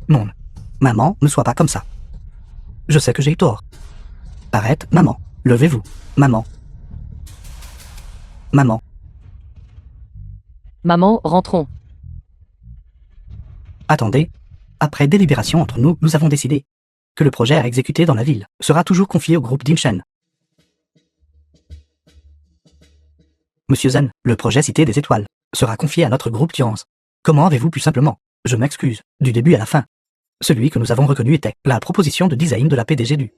Non. Maman, ne sois pas comme ça. Je sais que j'ai eu tort. Arrête, maman. Levez-vous. Maman. Maman. Maman, rentrons. Attendez. Après délibération entre nous, nous avons décidé que le projet à exécuter dans la ville sera toujours confié au groupe Dimshen. Monsieur Zen, le projet Cité des Étoiles sera confié à notre groupe d'urgence. Comment avez-vous pu simplement, je m'excuse, du début à la fin? Celui que nous avons reconnu était la proposition de design de la PDG du.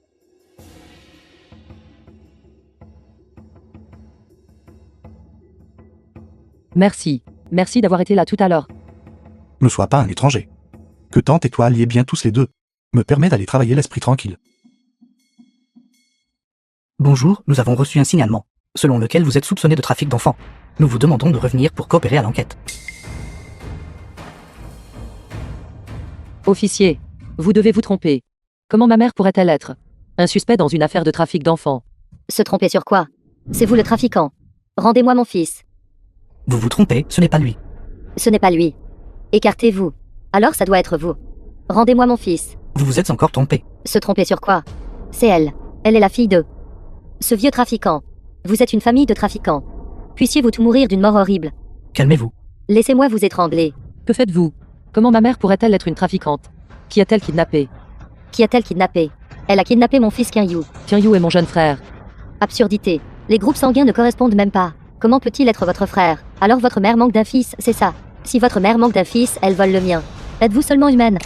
Merci. Merci d'avoir été là tout à l'heure. Ne sois pas un étranger. Que Tante et toi alliez bien tous les deux me permet d'aller travailler l'esprit tranquille. Bonjour, nous avons reçu un signalement, selon lequel vous êtes soupçonné de trafic d'enfants. Nous vous demandons de revenir pour coopérer à l'enquête. Officier, vous devez vous tromper. Comment ma mère pourrait-elle être un suspect dans une affaire de trafic d'enfants? Se tromper sur quoi? C'est vous le trafiquant. Rendez-moi mon fils. Vous vous trompez, ce n'est pas lui. Ce n'est pas lui. Écartez-vous. Alors ça doit être vous. Rendez-moi mon fils. Vous vous êtes encore trompé. Se tromper sur quoi? C'est elle. Elle est la fille de ce vieux trafiquant. Vous êtes une famille de trafiquants. Puissiez-vous tout mourir d'une mort horrible. Calmez-vous. Laissez-moi vous étrangler. Que faites-vous? Comment ma mère pourrait-elle être une trafiquante? Qui a-t-elle kidnappé? Qui a-t-elle kidnappé? Elle a kidnappé mon fils Kinyu. Kinyu est mon jeune frère. Absurdité. Les groupes sanguins ne correspondent même pas. Comment peut-il être votre frère? Alors votre mère manque d'un fils, c'est ça. Si votre mère manque d'un fils, elle vole le mien. Êtes-vous seulement humaine?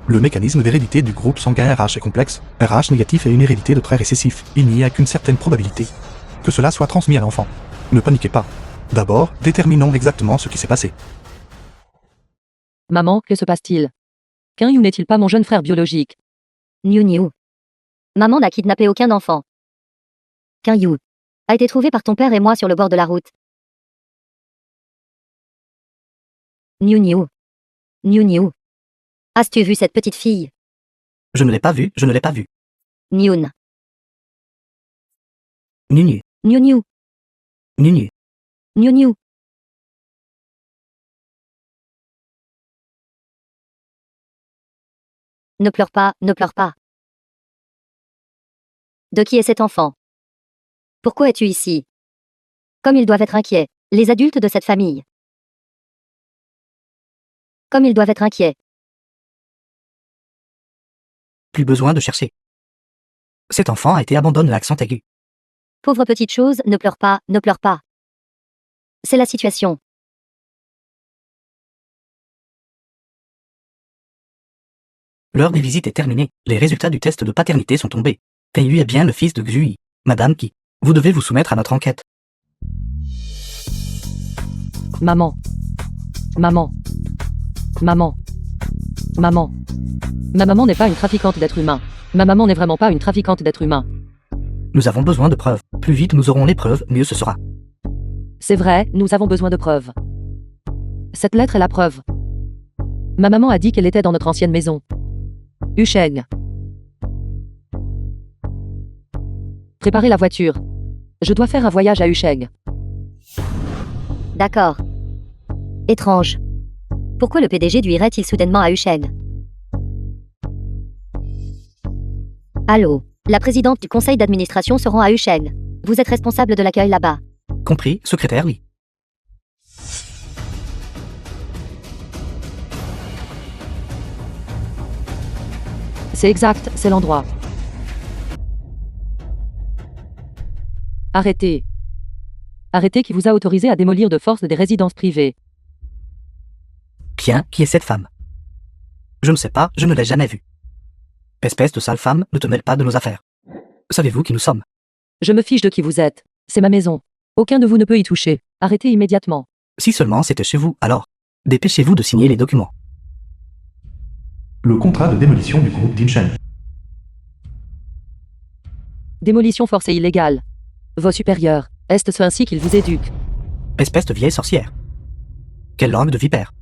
Le mécanisme d'hérédité du groupe sanguin RH est complexe. RH négatif est une hérédité de traits récessifs. Il n'y a qu'une certaine probabilité que cela soit transmis à l'enfant. Ne paniquez pas. D'abord, déterminons exactement ce qui s'est passé. Maman, que se passe-t-il? Kinyu n'est-il pas mon jeune frère biologique? Niu. Maman n'a kidnappé aucun enfant. Kinyu a été trouvé par ton père et moi sur le bord de la route. Niu. As-tu vu cette petite fille? Je ne l'ai pas vu, je ne l'ai pas vu. Nyun. Nunu. Niu. Nunu. Niu. Ne pleure pas, ne pleure pas. De qui est cet enfant? Pourquoi es-tu ici? Comme ils doivent être inquiets, les adultes de cette famille. Comme ils doivent être inquiets. Plus besoin de chercher. Cet enfant a été abandonné, l'accent aigu. Pauvre petite chose, ne pleure pas, ne pleure pas. C'est la situation. L'heure des visites est terminée. Les résultats du test de paternité sont tombés. Caillou est bien le fils de Xui. Madame Qui. Vous devez vous soumettre à notre enquête. Maman. Maman. Maman. Maman. Ma maman n'est pas une trafiquante d'êtres humains. Ma maman n'est vraiment pas une trafiquante d'êtres humains. Nous avons besoin de preuves. Plus vite nous aurons les preuves, mieux ce sera. C'est vrai, nous avons besoin de preuves. Cette lettre est la preuve. Ma maman a dit qu'elle était dans notre ancienne maison. Husheng. Préparez la voiture. Je dois faire un voyage à Husheng. D'accord. Étrange. Pourquoi le PDG lui irait-il soudainement à Husheng? Allô? La présidente du conseil d'administration se rend à Husheng. Vous êtes responsable de l'accueil là-bas. Compris, secrétaire, oui. C'est exact, c'est l'endroit. Arrêtez. Arrêtez qui vous a autorisé à démolir de force des résidences privées. Bien, qui est cette femme? Je ne sais pas, je ne l'ai jamais vue. Espèce de sale femme, ne te mêle pas de nos affaires. Savez-vous qui nous sommes? Je me fiche de qui vous êtes. C'est ma maison. Aucun de vous ne peut y toucher. Arrêtez immédiatement. Si seulement c'était chez vous, alors. Dépêchez-vous de signer les documents. Le contrat de démolition du groupe Dimshen. Démolition forcée illégale. Vos supérieurs, est-ce ainsi qu'ils vous éduquent? Espèce de vieille sorcière. Quelle langue de vipère.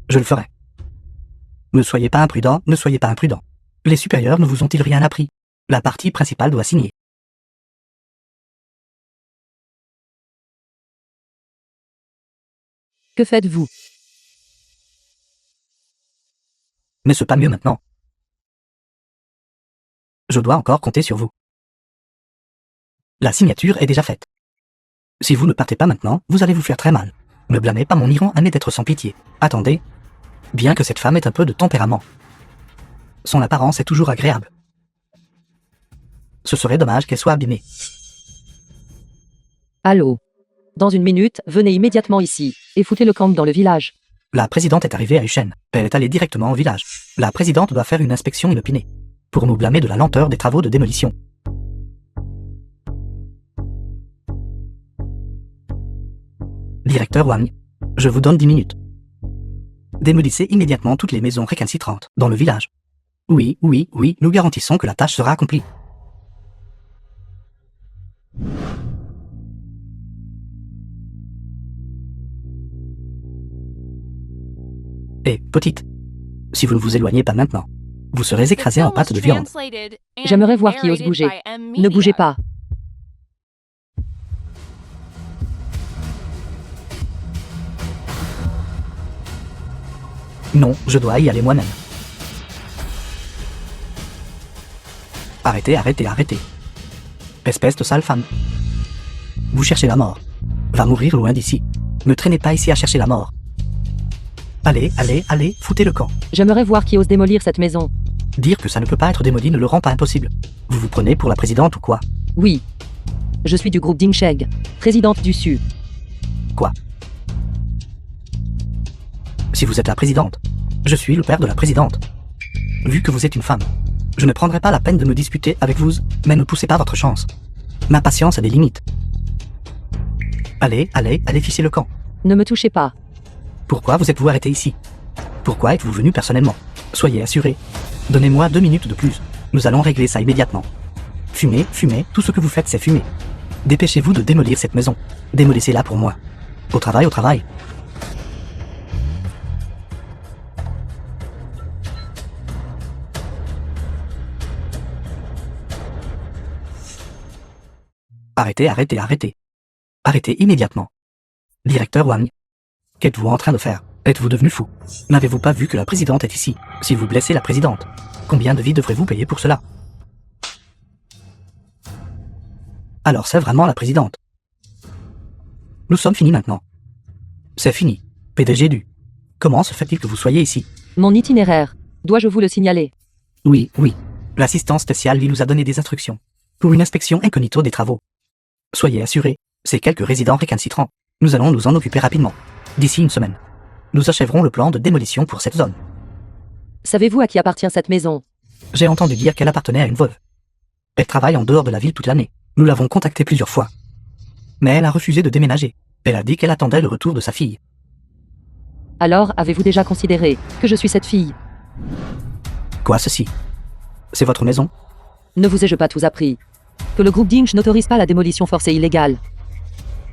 Je le ferai. Ne soyez pas imprudent, ne soyez pas imprudent. Les supérieurs ne vous ont-ils rien appris? La partie principale doit signer. Que faites-vous? N'est-ce pas mieux maintenant? Je dois encore compter sur vous. La signature est déjà faite. Si vous ne partez pas maintenant, vous allez vous faire très mal. Ne blâmez pas mon Iran à d'être sans pitié. Attendez. Bien que cette femme ait un peu de tempérament, son apparence est toujours agréable. Ce serait dommage qu'elle soit abîmée. Allô? Dans une minute, venez immédiatement ici, et foutez le camp dans le village. La présidente est arrivée à Huchen. Elle est allée directement au village. La présidente doit faire une inspection inopinée, pour nous blâmer de la lenteur des travaux de démolition. Directeur Wang, je vous donne 10 minutes. Démolissez immédiatement toutes les maisons récalcitrantes dans le village. Oui, oui, oui, nous garantissons que la tâche sera accomplie. Eh, petite, si vous ne vous éloignez pas maintenant, vous serez écrasé en pâte de viande. J'aimerais voir qui ose bouger. Ne bougez pas. Non, je dois y aller moi-même. Arrêtez, arrêtez, arrêtez. Espèce de sale femme. Vous cherchez la mort. Va mourir loin d'ici. Ne traînez pas ici à chercher la mort. Allez, allez, allez, foutez le camp. J'aimerais voir qui ose démolir cette maison. Dire que ça ne peut pas être démoli ne le rend pas impossible. Vous vous prenez pour la présidente ou quoi? Oui. Je suis du groupe Dingsheng, présidente du Sud. Quoi? Si vous êtes la présidente, je suis le père de la présidente. Vu que vous êtes une femme, je ne prendrai pas la peine de me disputer avec vous, mais ne poussez pas votre chance. Ma patience a des limites. Allez, allez, allez fichez le camp. Ne me touchez pas. Pourquoi vous êtes-vous arrêté ici? Pourquoi êtes-vous venu personnellement? Soyez assuré. Donnez-moi 2 minutes de plus. Nous allons régler ça immédiatement. Fumez, fumez, tout ce que vous faites c'est fumer. Dépêchez-vous de démolir cette maison. Démolissez-la pour moi. Au travail, au travail. Arrêtez, arrêtez, arrêtez. Arrêtez immédiatement. Directeur Wang. Qu'êtes-vous en train de faire? Êtes-vous devenu fou? N'avez-vous pas vu que la présidente est ici? Si vous blessez la présidente, combien de vies devrez-vous payer pour cela? Alors c'est vraiment la présidente. Nous sommes finis maintenant. C'est fini. PDG du. Comment se fait-il que vous soyez ici? Mon itinéraire. Dois-je vous le signaler? Oui, oui. L'assistance spéciale lui nous a donné des instructions. Pour une inspection incognito des travaux. Soyez assurés, ces quelques résidents récalcitrants, nous allons nous en occuper rapidement. D'ici une semaine. Nous achèverons le plan de démolition pour cette zone. Savez-vous à qui appartient cette maison? J'ai entendu dire qu'elle appartenait à une veuve. Elle travaille en dehors de la ville toute l'année. Nous l'avons contactée plusieurs fois. Mais elle a refusé de déménager. Elle a dit qu'elle attendait le retour de sa fille. Alors, avez-vous déjà considéré que je suis cette fille? Quoi ceci? C'est votre maison? Ne vous ai-je pas tout appris? Que le groupe Dinch n'autorise pas la démolition forcée illégale.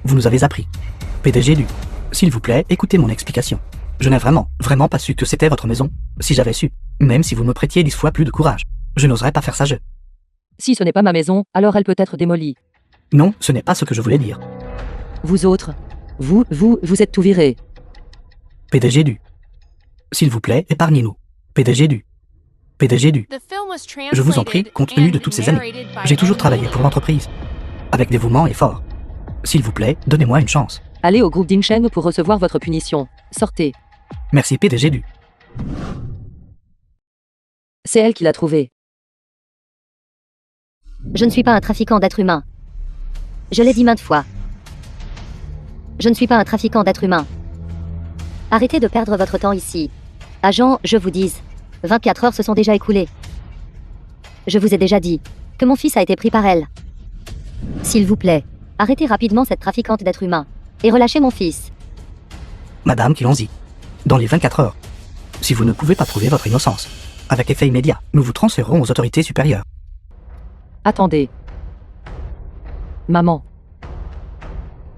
Vous nous avez appris. PDG du. S'il vous plaît, écoutez mon explication. Je n'ai vraiment pas su que c'était votre maison. Si j'avais su, même si vous me prêtiez 10 fois plus de courage, je n'oserais pas faire ça. Si ce n'est pas ma maison, alors elle peut être démolie. Non, ce n'est pas ce que je voulais dire. Vous autres, vous êtes tout virés. PDG du. S'il vous plaît, épargnez-nous. PDG du. PDG du. The film was Je vous en prie, translated compte tenu de and toutes ces années, narrated by j'ai toujours M. travaillé pour l'entreprise. Avec dévouement et fort. S'il vous plaît, donnez-moi une chance. Allez au groupe Dinchen pour recevoir votre punition. Sortez. Merci PDG du. C'est elle qui l'a trouvé. Je ne suis pas un trafiquant d'êtres humains. Je l'ai dit maintes fois. Je ne suis pas un trafiquant d'êtres humains. Arrêtez de perdre votre temps ici. Agent, je vous dis, 24 heures se sont déjà écoulées. Je vous ai déjà dit que mon fils a été pris par elle. S'il vous plaît, arrêtez rapidement cette trafiquante d'êtres humains et relâchez mon fils. Madame Kilonzi, dans les 24 heures, si vous ne pouvez pas prouver votre innocence, avec effet immédiat, nous vous transférerons aux autorités supérieures. Attendez. Maman.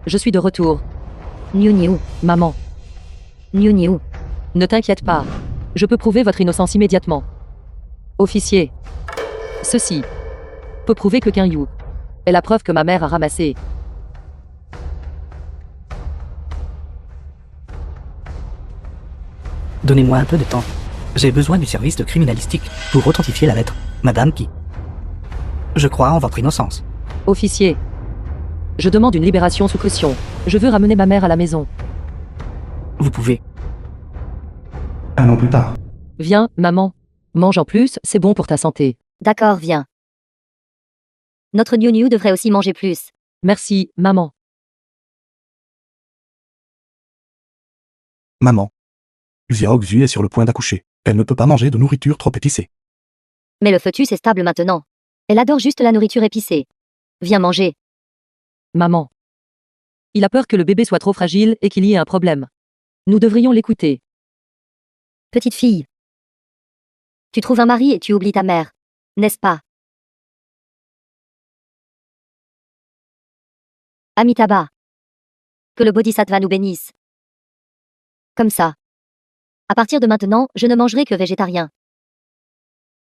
Je suis de retour. Niou. Maman. Niou. Ne t'inquiète pas. Je peux prouver votre innocence immédiatement. Officier. Ceci peut prouver que Yu est la preuve que ma mère a ramassée. Donnez-moi un peu de temps. J'ai besoin du service de criminalistique pour authentifier la lettre. Madame qui. Je crois en votre innocence. Officier. Je demande une libération sous caution. Je veux ramener ma mère à la maison. Vous pouvez. Un an plus tard. Viens, maman. Mange en plus, c'est bon pour ta santé. D'accord, viens. Notre Niou devrait aussi manger plus. Merci, maman. Maman. Xiaoxu est sur le point d'accoucher. Elle ne peut pas manger de nourriture trop épicée. Mais le fœtus est stable maintenant. Elle adore juste la nourriture épicée. Viens manger. Maman. Il a peur que le bébé soit trop fragile et qu'il y ait un problème. Nous devrions l'écouter. Petite fille. Tu trouves un mari et tu oublies ta mère. N'est-ce pas? Amitabha. Que le Bodhisattva nous bénisse. Comme ça. À partir de maintenant, je ne mangerai que végétarien.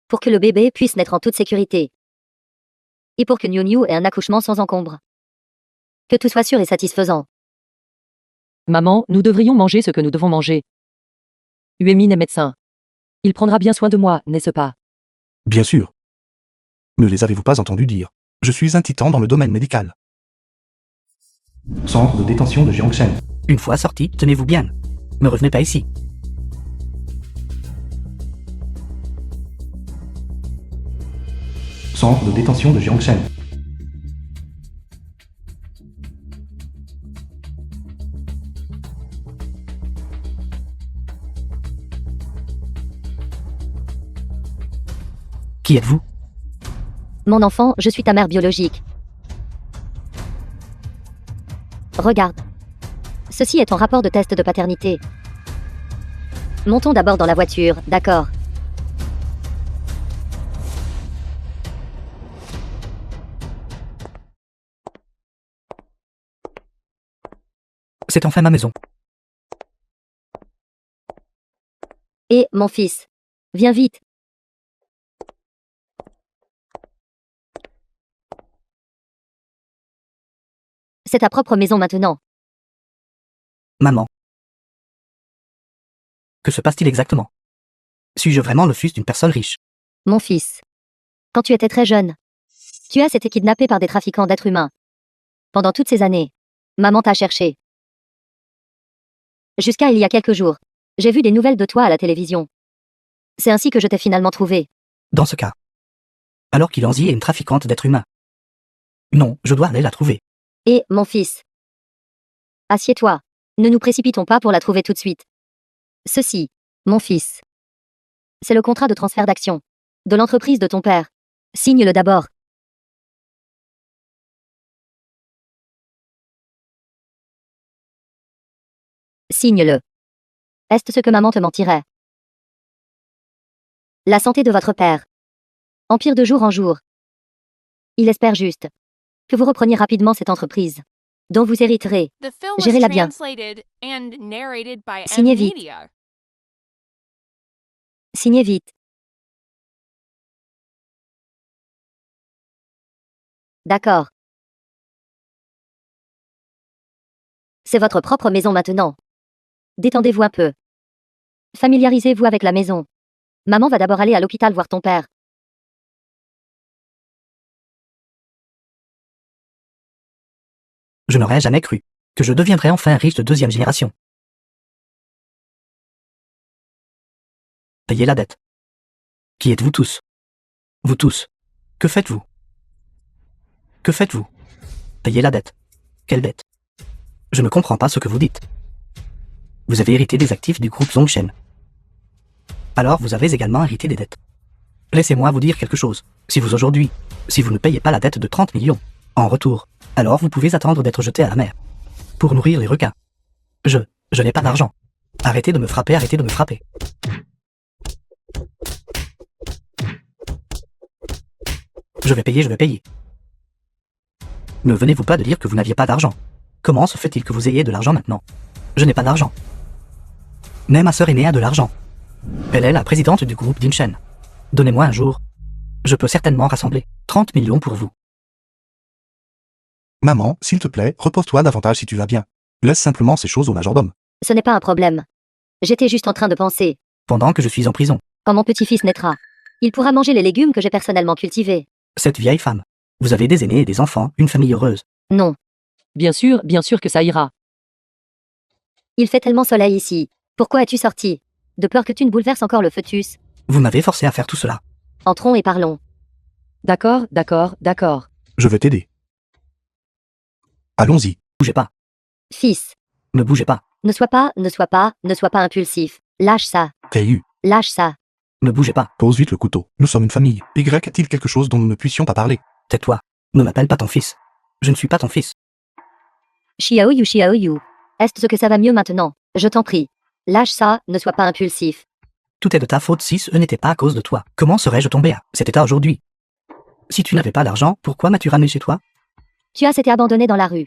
Pour que le bébé puisse naître en toute sécurité. Et pour que Niou ait un accouchement sans encombre. Que tout soit sûr et satisfaisant. Maman, nous devrions manger ce que nous devons manger. Uemin est médecin. Il prendra bien soin de moi, n'est-ce pas? Bien sûr. Ne les avez-vous pas entendus dire? Je suis un titan dans le domaine médical. Centre de détention de Jiangshen. Une fois sorti, tenez-vous bien. Ne revenez pas ici. Centre de détention de Jiangshen. Qui êtes-vous? Mon enfant, je suis ta mère biologique. Regarde. Ceci est ton rapport de test de paternité. Montons d'abord dans la voiture, d'accord? C'est enfin ma maison. Et, mon fils. Viens vite. C'est ta propre maison maintenant. Maman. Que se passe-t-il exactement? Suis-je vraiment le fils d'une personne riche? Mon fils. Quand tu étais très jeune, tu as été kidnappé par des trafiquants d'êtres humains. Pendant toutes ces années, maman t'a cherché. Jusqu'à il y a quelques jours, j'ai vu des nouvelles de toi à la télévision. C'est ainsi que je t'ai finalement trouvé. Dans ce cas. Alors Kilonzi est une trafiquante d'êtres humains. Non, je dois aller la trouver. Et, mon fils. Assieds-toi. Ne nous précipitons pas pour la trouver tout de suite. Ceci, mon fils. C'est le contrat de transfert d'action. De l'entreprise de ton père. Signe-le d'abord. Signe-le. Est-ce ce que maman te mentirait? La santé de votre père empire de jour en jour. Il espère juste que vous repreniez rapidement cette entreprise, dont vous hériterez. The film was Gérez-la bien. translated and narrated by M Signez vite. Media. Signez vite. D'accord. C'est votre propre maison maintenant. Détendez-vous un peu. Familiarisez-vous avec la maison. Maman va d'abord aller à l'hôpital voir ton père. Je n'aurais jamais cru que je deviendrais enfin riche de deuxième génération. Payez la dette. Qui êtes-vous tous? Vous tous. Que faites-vous? Que faites-vous? Payez la dette. Quelle dette? Je ne comprends pas ce que vous dites. Vous avez hérité des actifs du groupe Zongshen. Alors vous avez également hérité des dettes. Laissez-moi vous dire quelque chose. Si vous ne payez pas la dette de 30 millions, en retour, alors vous pouvez attendre d'être jeté à la mer. Pour nourrir les requins. Je n'ai pas d'argent. Arrêtez de me frapper, arrêtez de me frapper. Je vais payer. Ne venez-vous pas de dire que vous n'aviez pas d'argent? Comment se fait-il que vous ayez de l'argent maintenant? Je n'ai pas d'argent. Mais ma sœur aînée a de l'argent. Elle est la présidente du groupe Dinshen. Donnez-moi un jour. Je peux certainement rassembler 30 millions pour vous. Maman, s'il te plaît, repose-toi davantage si tu vas bien. Laisse simplement ces choses au majordome. Ce n'est pas un problème. J'étais juste en train de penser. Pendant que je suis en prison. Quand mon petit-fils naîtra, il pourra manger les légumes que j'ai personnellement cultivés. Cette vieille femme. Vous avez des aînés et des enfants, une famille heureuse. Non. Bien sûr que ça ira. Il fait tellement soleil ici. Pourquoi es-tu sorti? De peur que tu ne bouleverses encore le fœtus. Vous m'avez forcé à faire tout cela. Entrons et parlons. D'accord. Je vais t'aider. Allons-y. Bougez pas. Fils, Ne bougez pas. ne sois pas impulsif. Lâche ça. Caillou, Lâche ça. Ne bougez pas. pose vite le couteau. Nous sommes une famille. Y a-t-il quelque chose dont nous ne puissions pas parler? Tais-toi. Ne m'appelle pas ton fils. Je ne suis pas ton fils. Xiaoyu. Est-ce que ça va mieux maintenant? Je t'en prie. Lâche ça, ne sois pas impulsif. Tout est de ta faute si ce n'était pas à cause de toi. Comment serais-je tombé à cet état aujourd'hui? Si tu n'avais pas d'argent, pourquoi m'as-tu ramené chez toi? Tu as été abandonné dans la rue.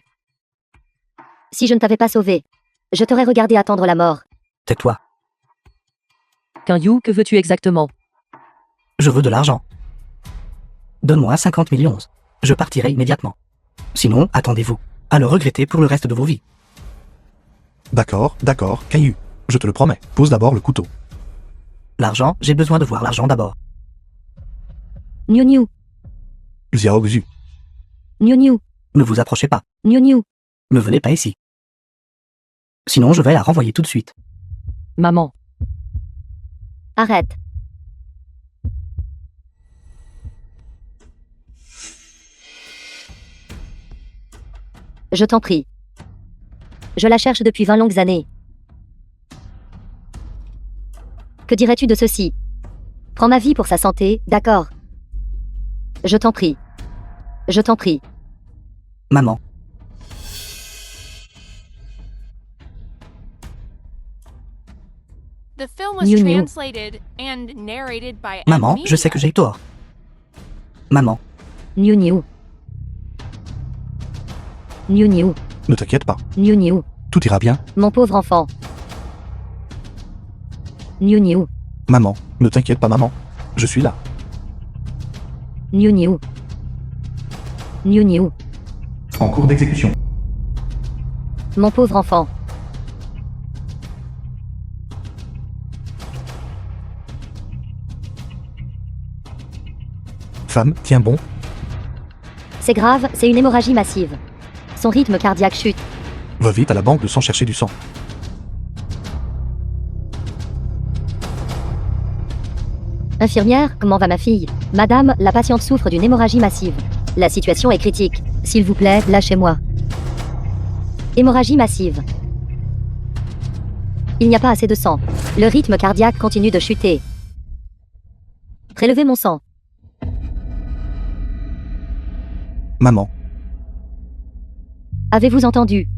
Si je ne t'avais pas sauvé, je t'aurais regardé attendre la mort. Tais-toi. Yu, que veux-tu exactement? Je veux de l'argent. Donne-moi 50 millions. Je partirai immédiatement. Sinon, attendez-vous à le regretter pour le reste de vos vies. D'accord, Caillou. Je te le promets. Pose d'abord le couteau. L'argent, j'ai besoin de voir l'argent d'abord. Niu. Xiaoxu. Niu. Ne vous approchez pas. Niu. Ne venez pas ici. Sinon, je vais la renvoyer tout de suite. Maman. Arrête. Je t'en prie. Je la cherche depuis 20 longues années. Que dirais-tu de ceci? Prends ma vie pour sa santé, d'accord? Je t'en prie. Je t'en prie. Maman. The film was Niu. translated and narrated by M Maman, Media. je sais que j'ai tort. Maman. Niu. Niu. Ne t'inquiète pas. Niu. Tout ira bien. Mon pauvre enfant. Niu. Maman, ne t'inquiète pas, maman. Je suis là. Niu. En cours d'exécution. Mon pauvre enfant. Femme, tiens bon. C'est grave, c'est une hémorragie massive. Son rythme cardiaque chute. Va vite à la banque de sang chercher du sang. Infirmière, comment va ma fille? Madame, la patiente souffre d'une hémorragie massive. La situation est critique. S'il vous plaît, lâchez-moi. Hémorragie massive. Il n'y a pas assez de sang. Le rythme cardiaque continue de chuter. Prélevez mon sang. Maman, Avez-vous entendu?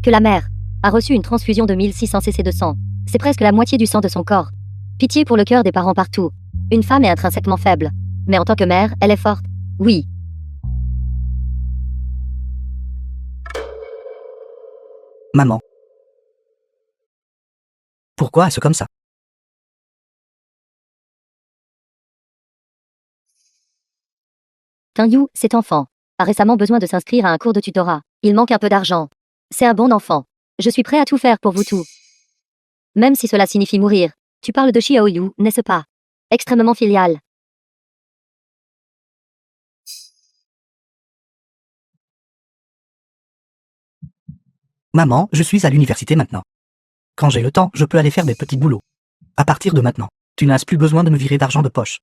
Que la mère a reçu une transfusion de 1600 cc de sang. C'est presque la moitié du sang de son corps. Pitié pour le cœur des parents partout. Une femme est intrinsèquement faible. Mais en tant que mère, elle est forte. Oui. Maman. Pourquoi est-ce comme ça? Yu, cet enfant, a récemment besoin de s'inscrire à un cours de tutorat. Il manque un peu d'argent. C'est un bon enfant. Je suis prêt à tout faire pour vous tous. Même si cela signifie mourir. Tu parles de Xiaoyu, n'est-ce pas? Extrêmement filial. Maman, je suis à l'université maintenant. Quand j'ai le temps, je peux aller faire des petits boulots. À partir de maintenant, tu n'as plus besoin de me virer d'argent de poche.